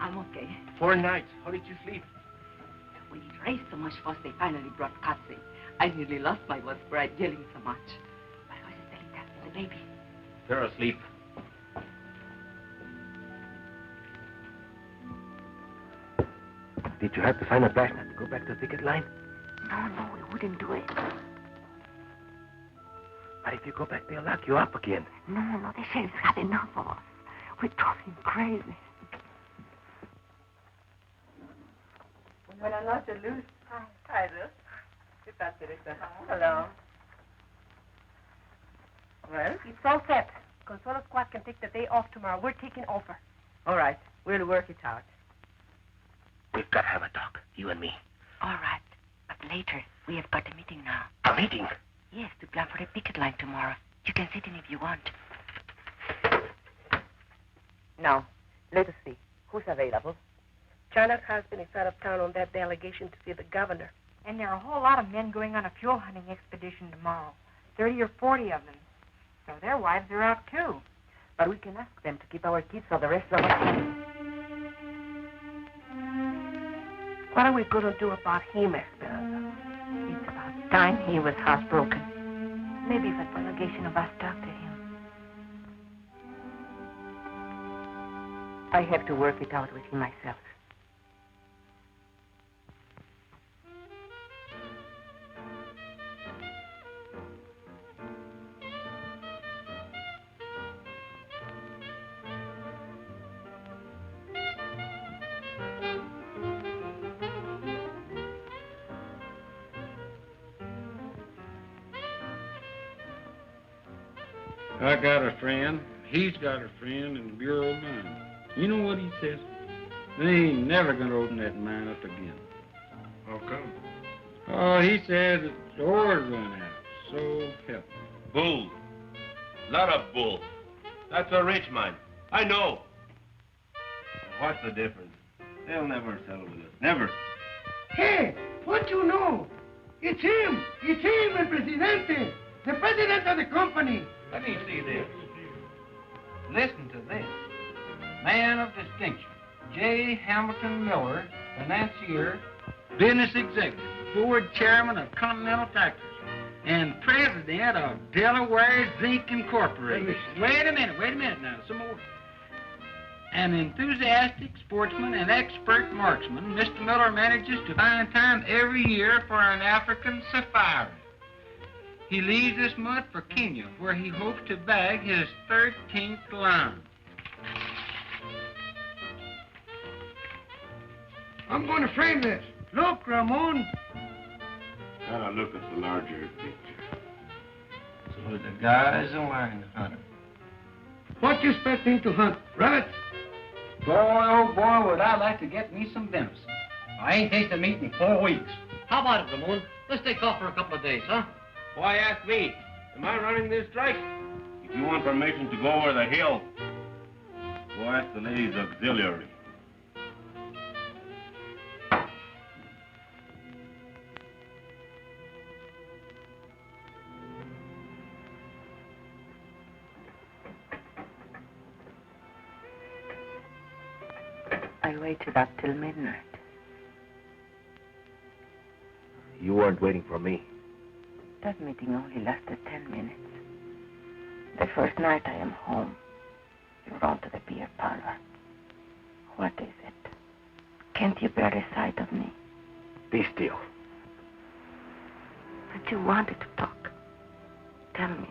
I'm okay. 4 nights. How did you sleep? We raised so much fuss, they finally brought cops in. I nearly lost my voice for yelling so much. But where's Estelita and the baby? They're asleep. Did you have to sign a badge not to go back to the picket line? No, we wouldn't do it. But if you go back, they'll lock you up again. No, the sheriff's had enough of us. We drove him crazy. Buenas noches, Luz. Hi, Luz. ¿Qué tal, Teresa? Hello. Well? It's all set. Consuelo Squad can take the day off tomorrow. We're taking over. All right. We'll work it out. We've got to have a talk, you and me. All right. But later, we have got a meeting now. A meeting? Yes, to plan for the picket line tomorrow. You can sit in if you want. Now, let us see. Who's available? Janet Husband is out of town on that delegation to see the governor. And there are a whole lot of men going on a fuel hunting expedition tomorrow. 30 or 40 of them. So their wives are out, too. But we can ask them to keep our kids so the rest of us... What are we going to do about him, Esperanza? It's about time he was housebroken. Maybe if a delegation of us talk to him. I have to work it out with him myself. I got a friend. He's got a friend in the Bureau of Mines. You know what he says? They ain't never gonna open that mine up again. How come? Oh, he said the ore's run out. So help me. Bull. Lot of bull. That's a rich mine. I know. What's the difference? They'll never settle with us. Never. Hey, what you know? It's him. It's him, el presidente. The president of the company. Let me see this. Listen to this. Man of distinction, J. Hamilton Miller, financier, business executive, board chairman of Continental Factors, and president of Delaware Zinc Incorporated. Wait a minute now, some more. An enthusiastic sportsman and expert marksman, Mr. Miller manages to find time every year for an African safari. He leaves this month for Kenya, where he hopes to bag his 13th lion. I'm going to frame this. Look, Ramon. Gotta look at the larger picture. So the guy's a lion hunter. What you expecting to hunt? Rabbit? Boy, oh boy, would I like to get me some venison. I ain't tasted meat in 4 weeks. How about it, Ramon? Let's take off for a couple of days, huh? Why ask me? Am I running this strike? If you want permission to go over the hill, go ask the ladies' auxiliary. I waited up till midnight. You weren't waiting for me. That meeting only lasted 10 minutes. The first night I am home, you're on to the beer parlor. What is it? Can't you bear the sight of me? Be still. But you wanted to talk. Tell me.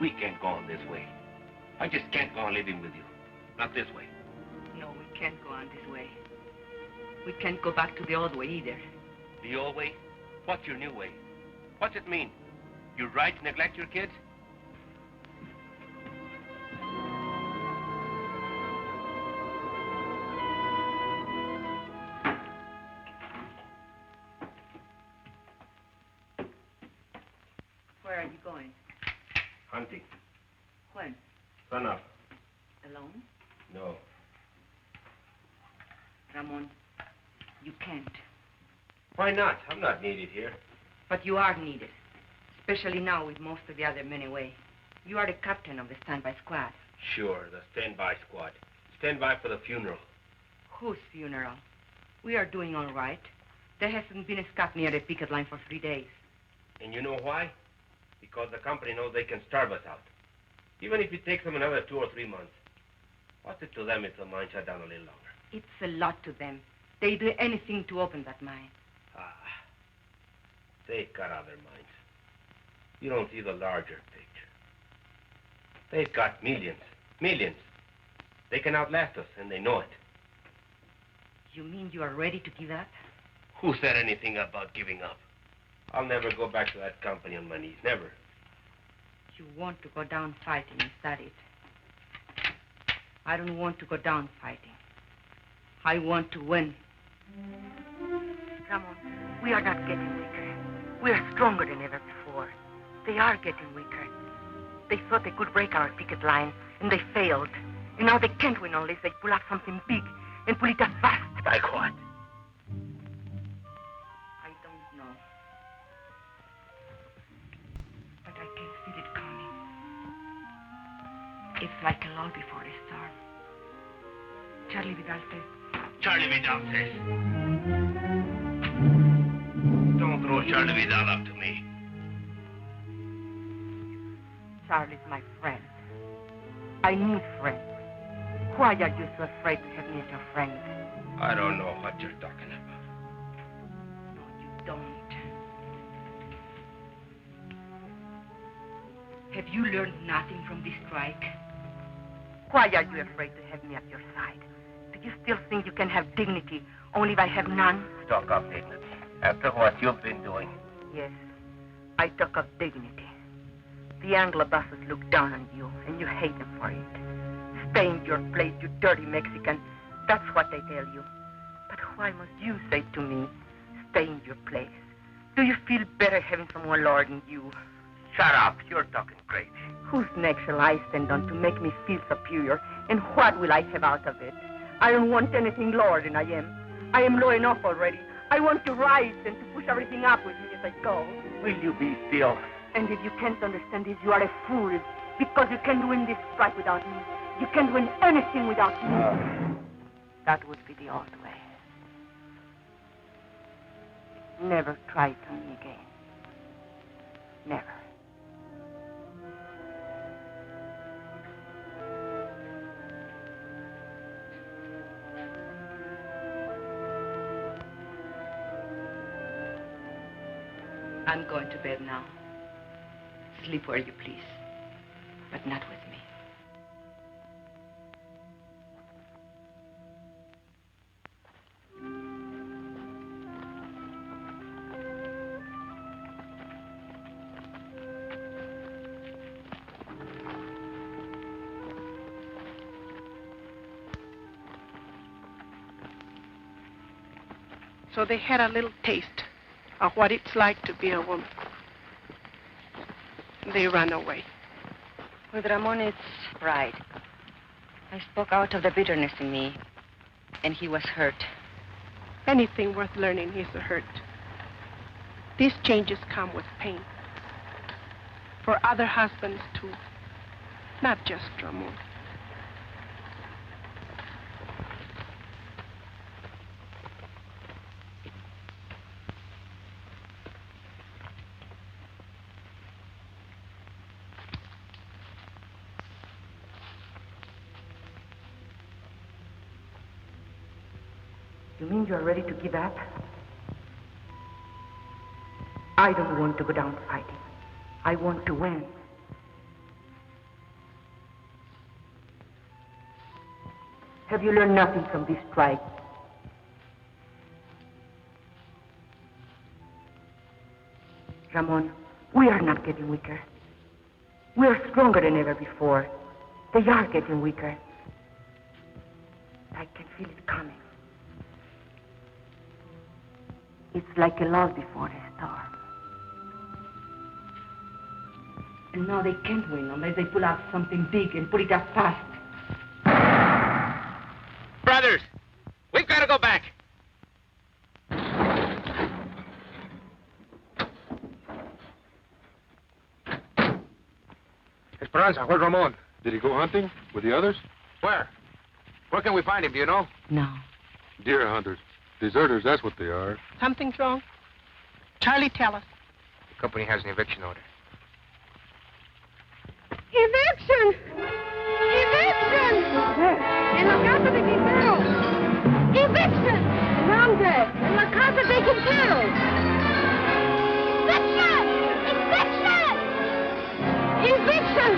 We can't go on this way. I just can't go on living with you. Not this way. No, we can't go on this way. We can't go back to the old way either. The old way? What's your new way? What's it mean? You're right to neglect your kids? Where are you going? Hunting. When? Sun up. Alone? No. Ramon, you can't. Why not? I'm not needed here. But you are needed. Especially now with most of the other men away. You are the captain of the standby squad. Sure, the standby squad. Standby for the funeral. Whose funeral? We are doing all right. There hasn't been a scout near the picket line for 3 days. And you know why? Because the company knows they can starve us out. Even if it takes them another 2 or 3 months. What's it to them if the mine shut down a little longer? It's a lot to them. They do anything to open that mine. They've got other mines. You don't see the larger picture. They've got millions. Millions. They can outlast us, and they know it. You mean you are ready to give up? Who said anything about giving up? I'll never go back to that company on my knees. Never. You want to go down fighting, is that it? I don't want to go down fighting. I want to win. Ramon, we are not getting weaker. We are stronger than ever before. They are getting weaker. They thought they could break our picket line, and they failed. And now they can't win unless they pull out something big and pull it up fast. Like what? I don't know. But I can feel it coming. It's like a lull before a storm. Charlie Vidal says. Charlie Vidal says. Don't throw Charlie Vidal up to me. Charlie's my friend. I need friends. Why are you so afraid to have me as your friend? I don't know what you're talking about. No, you don't. Have you learned nothing from this strike? Why are you afraid to have me at your side? Do you still think you can have dignity only if I have none? Talk of dignity. After what you've been doing. Yes, I talk of dignity. The Anglo bosses look down on you, and you hate them for it. Stay in your place, you dirty Mexican. That's what they tell you. But why must you say to me, stay in your place? Do you feel better having someone lower than you? Shut up. You're talking crazy. Whose neck shall I stand on to make me feel superior? And what will I have out of it? I don't want anything lower than I am. I am low enough already. I want to rise and to push everything up with me as I go. Will you be still? And if you can't understand this, you are a fool. Because you can't win this strike without me. You can't win anything without me. That would be the old way. Never try it on me again. Never. I'm going to bed now. Sleep where you please, but not with me. So they had a little taste of what it's like to be a woman. They ran away. With Ramon, it's pride. I spoke out of the bitterness in me, and he was hurt. Anything worth learning is a hurt. These changes come with pain. For other husbands, too. Not just Ramon. You mean you're ready to give up? I don't want to go down fighting. I want to win. Have you learned nothing from this strike? Ramon, we are not getting weaker. We are stronger than ever before. They are getting weaker. I can feel it coming. It's like a lull before a storm. And now they can't win unless they pull out something big and put it up fast. Brothers, we've got to go back. Esperanza, where's Ramon? Did he go hunting with the others? Where? Where can we find him, do you know? No. Deer hunters. Deserters, that's what they are. Something's wrong. Charlie, tell us. The company has an eviction order. Eviction! Eviction! En la casa de Quintero! Eviction! ¿Dónde? En la casa de Quintero! Eviction! Eviction! Eviction!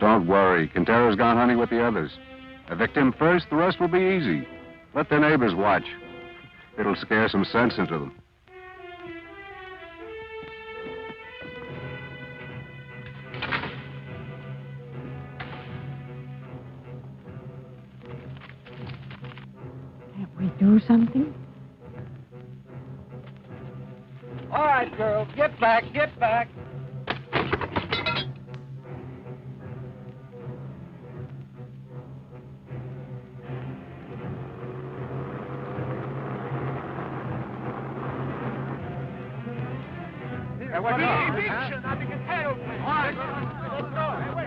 Don't worry. Quintero's gone hunting with the others. Evict him first, the rest will be easy. Let the neighbors watch. It'll scare some sense into them. Can't we do something? All right, girls, get back, get back. Eviction! I think it's head open. All right, let's go. Hey, wait.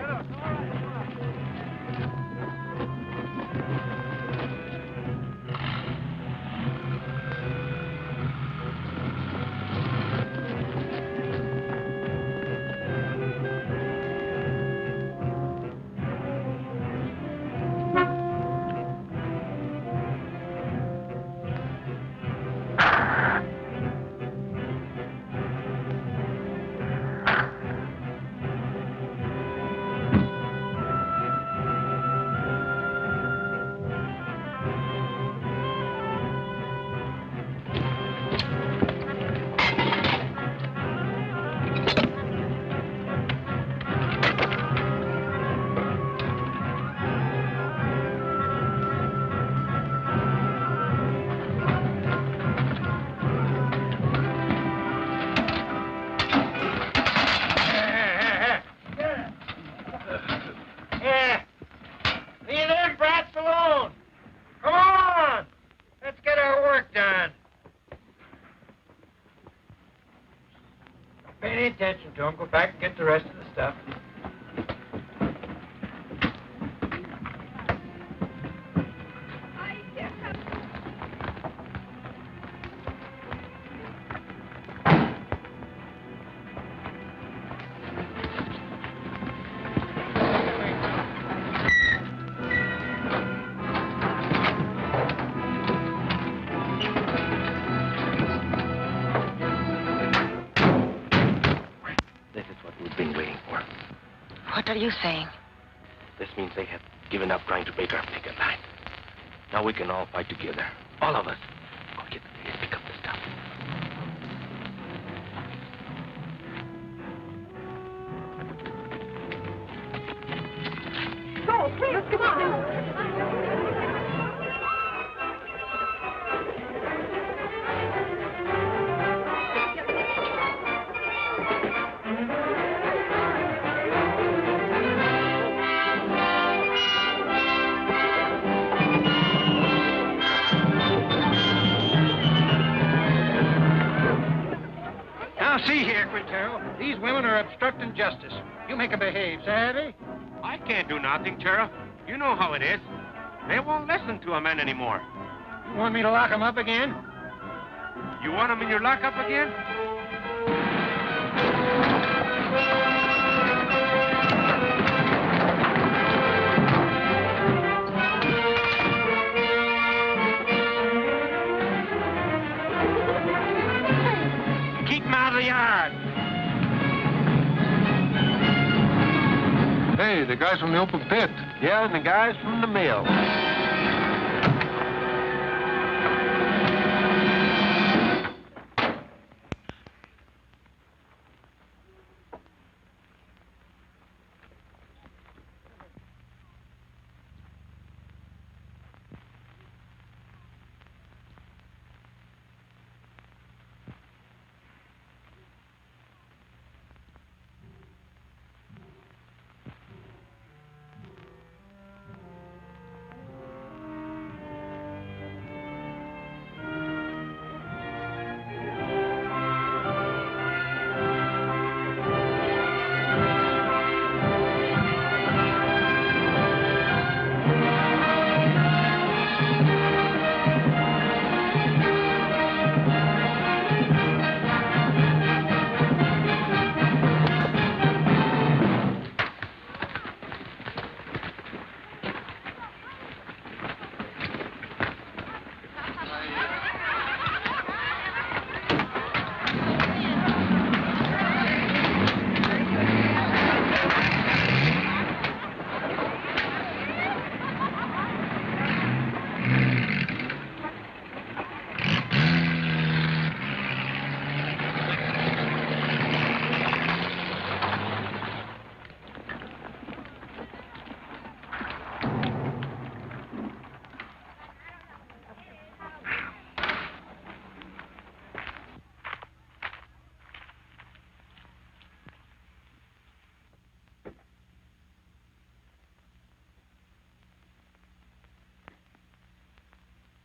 Attention to him. Go back and get the rest of the stuff. What are you saying? This means they have given up trying to break our picket line. Now we can all fight together. All of us. Go get the police, pick up the stuff. Go, please, come on. See here, Quintero. These women are obstructing justice. You make them behave, savvy? I can't do nothing, Sheriff. You know how it is. They won't listen to a man anymore. You want me to lock them up again? You want them in your lockup again? The yard. Hey, the guys from the open pit. Yeah, and the guys from the mill.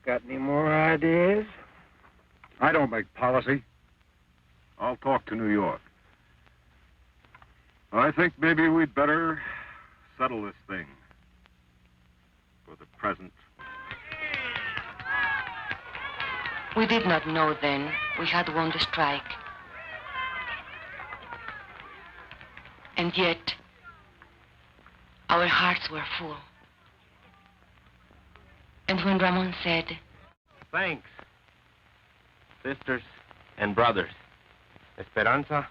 Got any more ideas? I don't make policy. I'll talk to New York. I think maybe we'd better settle this thing for the present. We did not know then we had won the strike. And yet, our hearts were full. And when Ramon said, Thanks, sisters and brothers. Esperanza,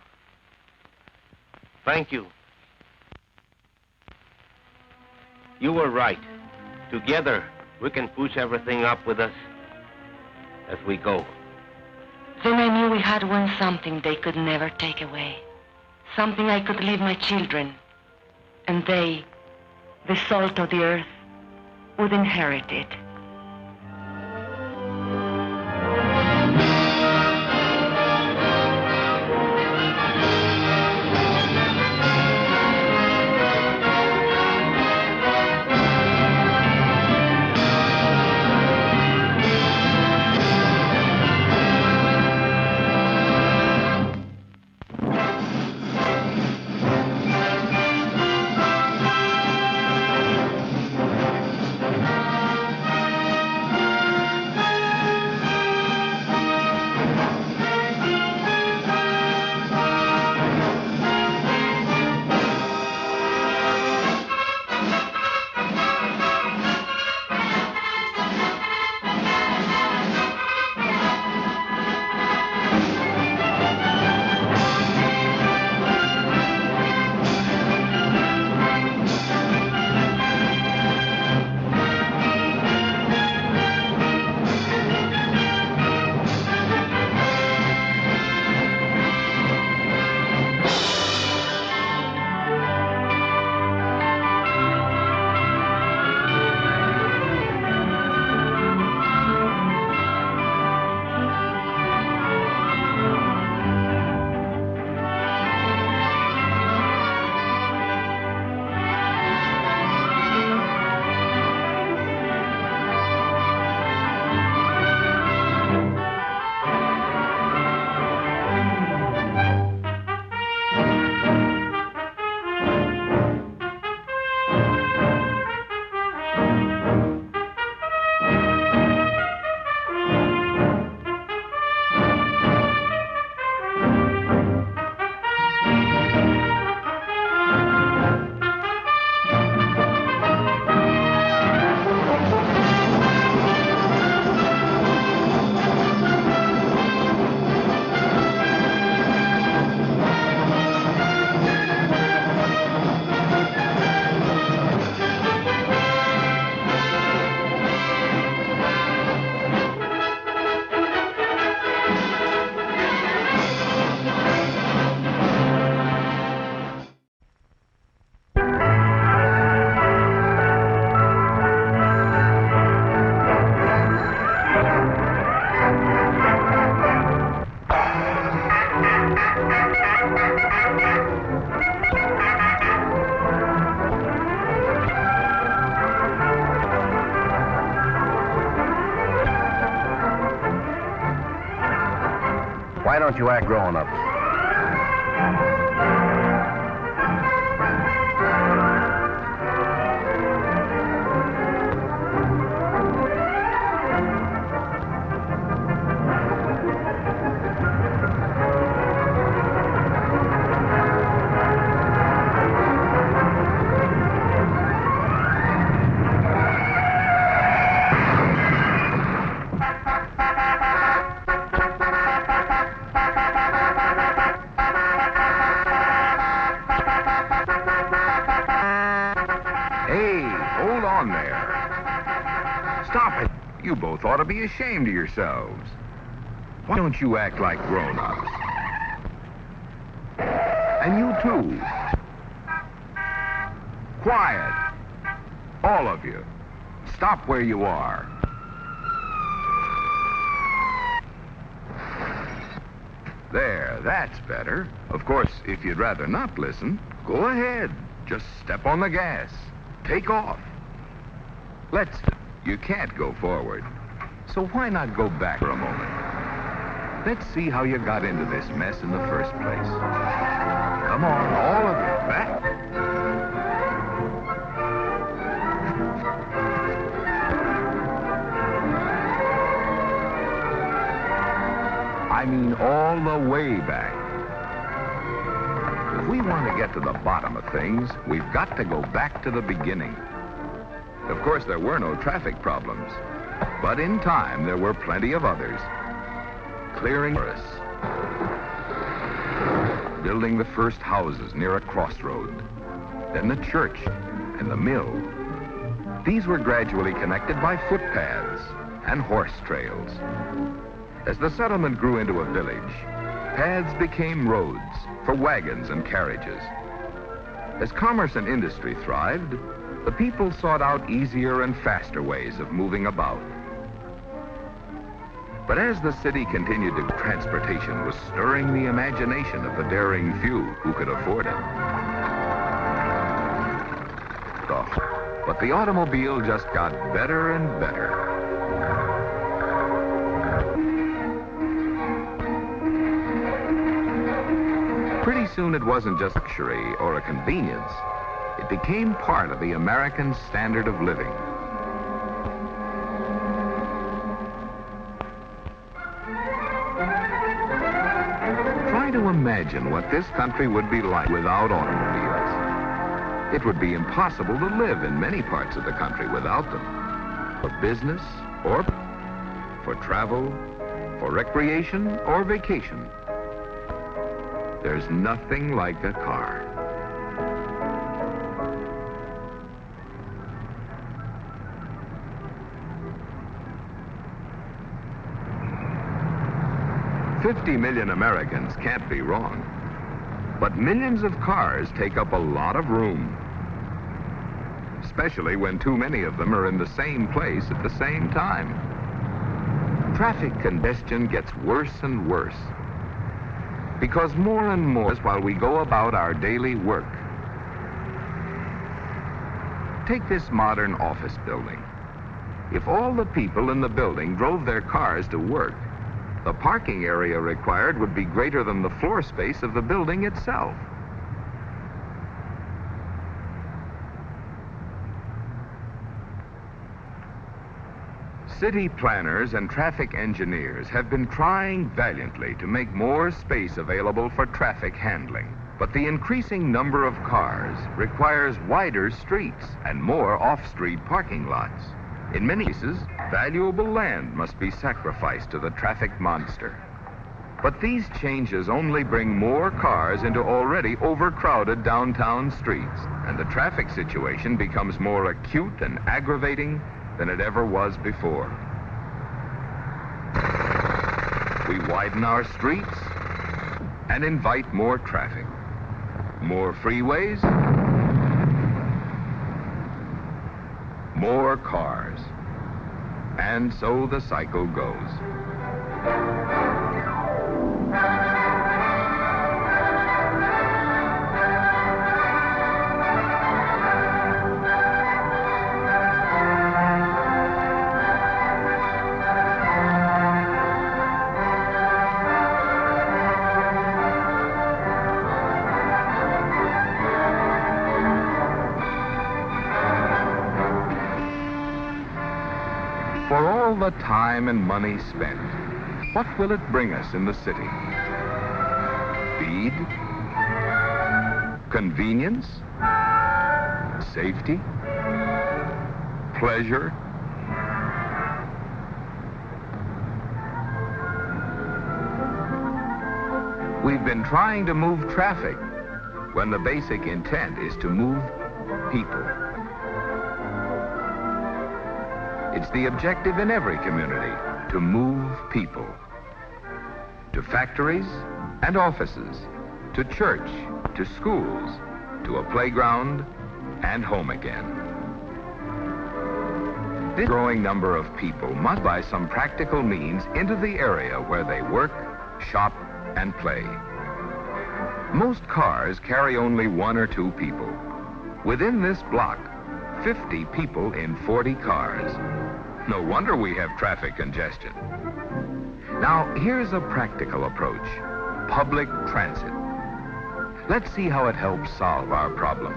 thank you. You were right. Together, we can push everything up with us as we go. then I knew we had won something they could never take away. Something I could leave my children. And they, the salt of the earth, would inherit it. Why don't you act grown up? You both ought to be ashamed of yourselves. Why don't you act like grown-ups? And you too. Quiet. All of you. Stop where you are. There, that's better. Of course, if you'd rather not listen, go ahead. Just step on the gas. Take off. You can't go forward. So why not go back for a moment? Let's see how you got into this mess in the first place. Come on, all of you, back. I mean all the way back. If we want to get to the bottom of things, we've got to go back to the beginning. Of course, there were no traffic problems, but in time, there were plenty of others. Clearing forests, building the first houses near a crossroad, then the church and the mill. These were gradually connected by footpaths and horse trails. As the settlement grew into a village, paths became roads for wagons and carriages. As commerce and industry thrived, the people sought out easier and faster ways of moving about. But as the city continued to, transportation was stirring the imagination of the daring few who could afford it. But the automobile just got better and better. Pretty soon it wasn't just luxury or a convenience. It became part of the American standard of living. Try to imagine what this country would be like without automobiles. It would be impossible to live in many parts of the country without them. For business or for travel, for recreation or vacation. There's nothing like a car. $50 million Americans can't be wrong, but millions of cars take up a lot of room, especially when too many of them are in the same place at the same time. Traffic congestion gets worse and worse because more and more while we go about our daily work. Take this modern office building. If all the people in the building drove their cars to work, the parking area required would be greater than the floor space of the building itself. City planners and traffic engineers have been trying valiantly to make more space available for traffic handling. But the increasing number of cars requires wider streets and more off-street parking lots. In many cases, valuable land must be sacrificed to the traffic monster. But these changes only bring more cars into already overcrowded downtown streets, and the traffic situation becomes more acute and aggravating than it ever was before. We widen our streets and invite more traffic. More freeways, more cars. And so the cycle goes. For all the time and money spent, what will it bring us in the city? Speed? Convenience? Safety? Pleasure? We've been trying to move traffic when the basic intent is to move people. It's the objective in every community to move people. To factories and offices, to church, to schools, to a playground, and home again. This growing number of people must by some practical means into the area where they work, shop, and play. Most cars carry only 1 or 2 people. Within this block, 50 people in 40 cars. No wonder we have traffic congestion. Now, here's a practical approach. Public transit. Let's see how it helps solve our problem.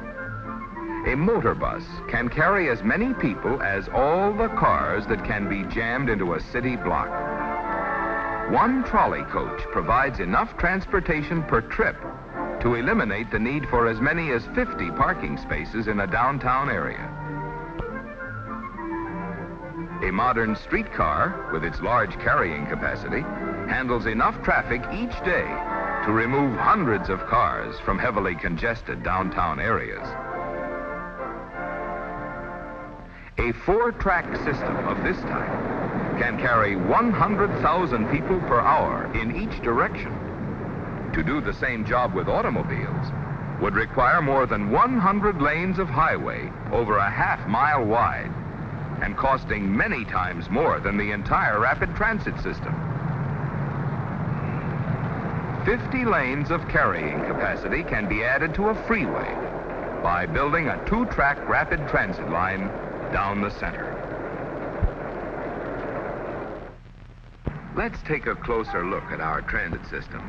A motor bus can carry as many people as all the cars that can be jammed into a city block. One trolley coach provides enough transportation per trip to eliminate the need for as many as 50 parking spaces in a downtown area. A modern streetcar, with its large carrying capacity, handles enough traffic each day to remove hundreds of cars from heavily congested downtown areas. A 4-track system of this type can carry 100,000 people per hour in each direction. To do the same job with automobiles would require more than 100 lanes of highway over a half-mile wide, and costing many times more than the entire rapid transit system. 50 lanes of carrying capacity can be added to a freeway by building a 2-track rapid transit line down the center. Let's take a closer look at our transit system.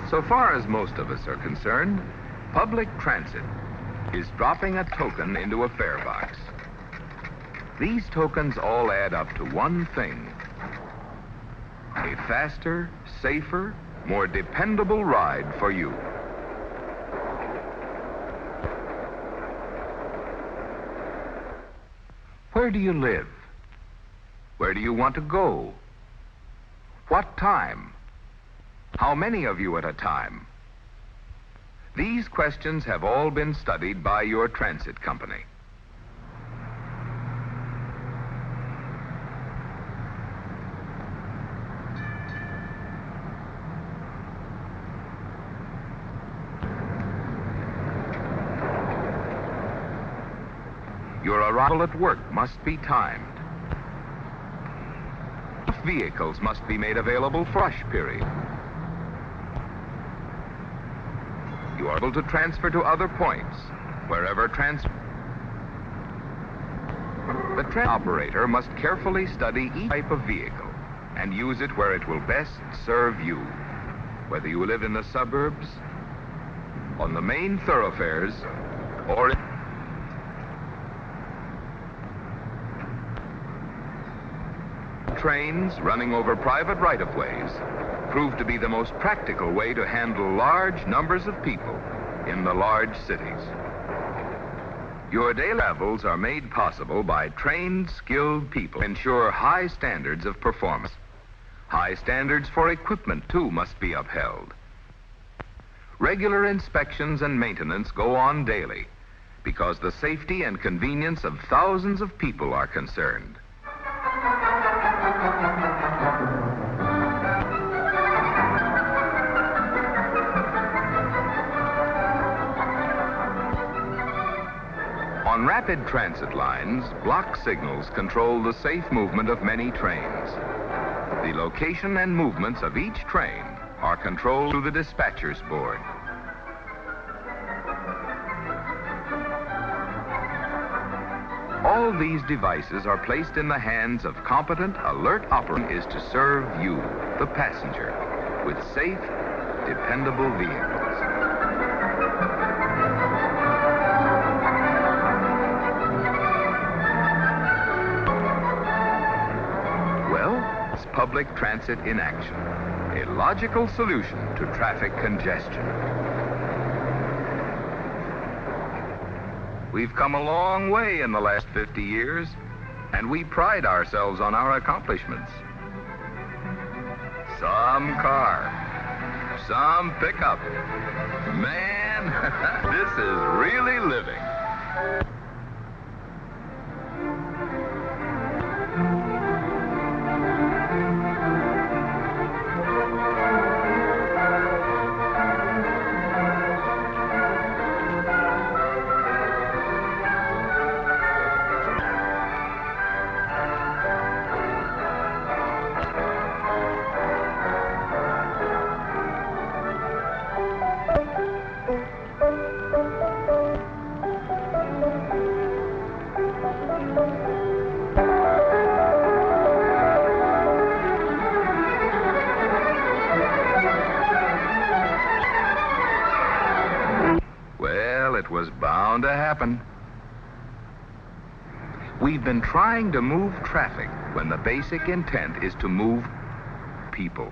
So far as most of us are concerned, public transit is dropping a token into a fare box. These tokens all add up to one thing: a faster, safer, more dependable ride for you. Where do you live? Where do you want to go? What time? How many of you at a time? These questions have all been studied by your transit company. Your arrival at work must be timed. Vehicles must be made available for rush period. You are able to transfer to other points, wherever transfer. The train operator must carefully study each type of vehicle and use it where it will best serve you, whether you live in the suburbs, on the main thoroughfares, or trains running over private right-of-ways prove to be the most practical way to handle large numbers of people in the large cities. Your daily travels are made possible by trained, skilled people who ensure high standards of performance. High standards for equipment, too, must be upheld. Regular inspections and maintenance go on daily because the safety and convenience of thousands of people are concerned. On rapid transit lines, block signals control the safe movement of many trains. The location and movements of each train are controlled through the dispatcher's board. All these devices are placed in the hands of competent, alert operators to serve you, the passenger, with safe, dependable vehicles. Public transit in action, a logical solution to traffic congestion. We've come a long way in the last 50 years, and we pride ourselves on our accomplishments. Some car, some pickup. Man, this is really living. bound to happen. We've been trying to move traffic when the basic intent is to move people.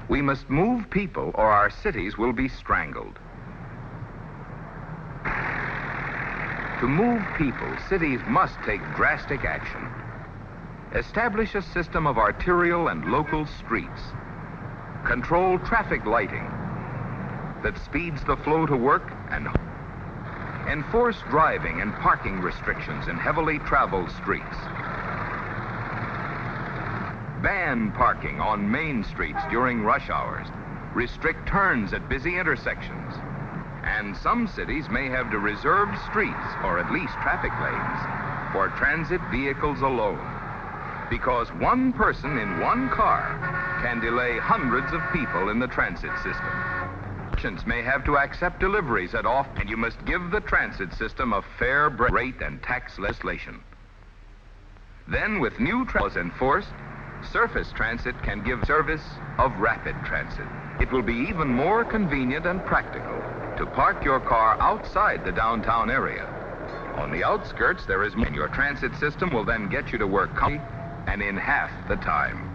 We must move people or our cities will be strangled. To move people, cities must take drastic action. Establish a system of arterial and local streets. Control traffic lighting that speeds the flow to work and enforce driving and parking restrictions in heavily traveled streets. Ban parking on main streets during rush hours. Restrict turns at busy intersections. And some cities may have to reserve streets, or at least traffic lanes, for transit vehicles alone. Because one person in one car can delay hundreds of people in the transit system. Merchants may have to accept deliveries at off, and you must give the transit system a fair rate and tax legislation. Then, with new laws enforced, surface transit can give service of rapid transit. It will be even more convenient and practical to park your car outside the downtown area. On the outskirts, there is more. Your transit system will then get you to work and in half the time.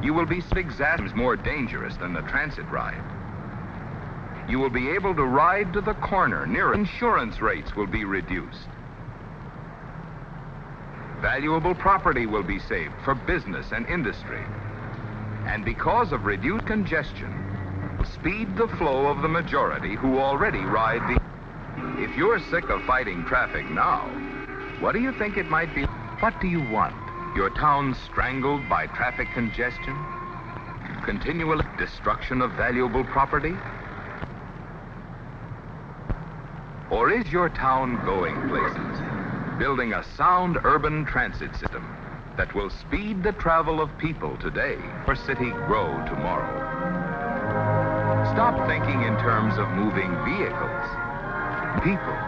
You will be exams more dangerous than the transit ride. You will be able to ride to the corner near insurance rates will be reduced. Valuable property will be saved for business and industry. And because of reduced congestion, speed the flow of the majority who already ride the... If you're sick of fighting traffic now, what do you think it might be? What do you want? Your town strangled by traffic congestion? Continual destruction of valuable property? Or is your town going places? Building a sound urban transit system that will speed the travel of people today or city grow tomorrow. Stop thinking in terms of moving vehicles, people,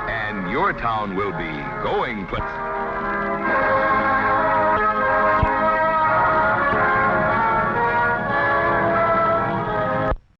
and your town will be going places.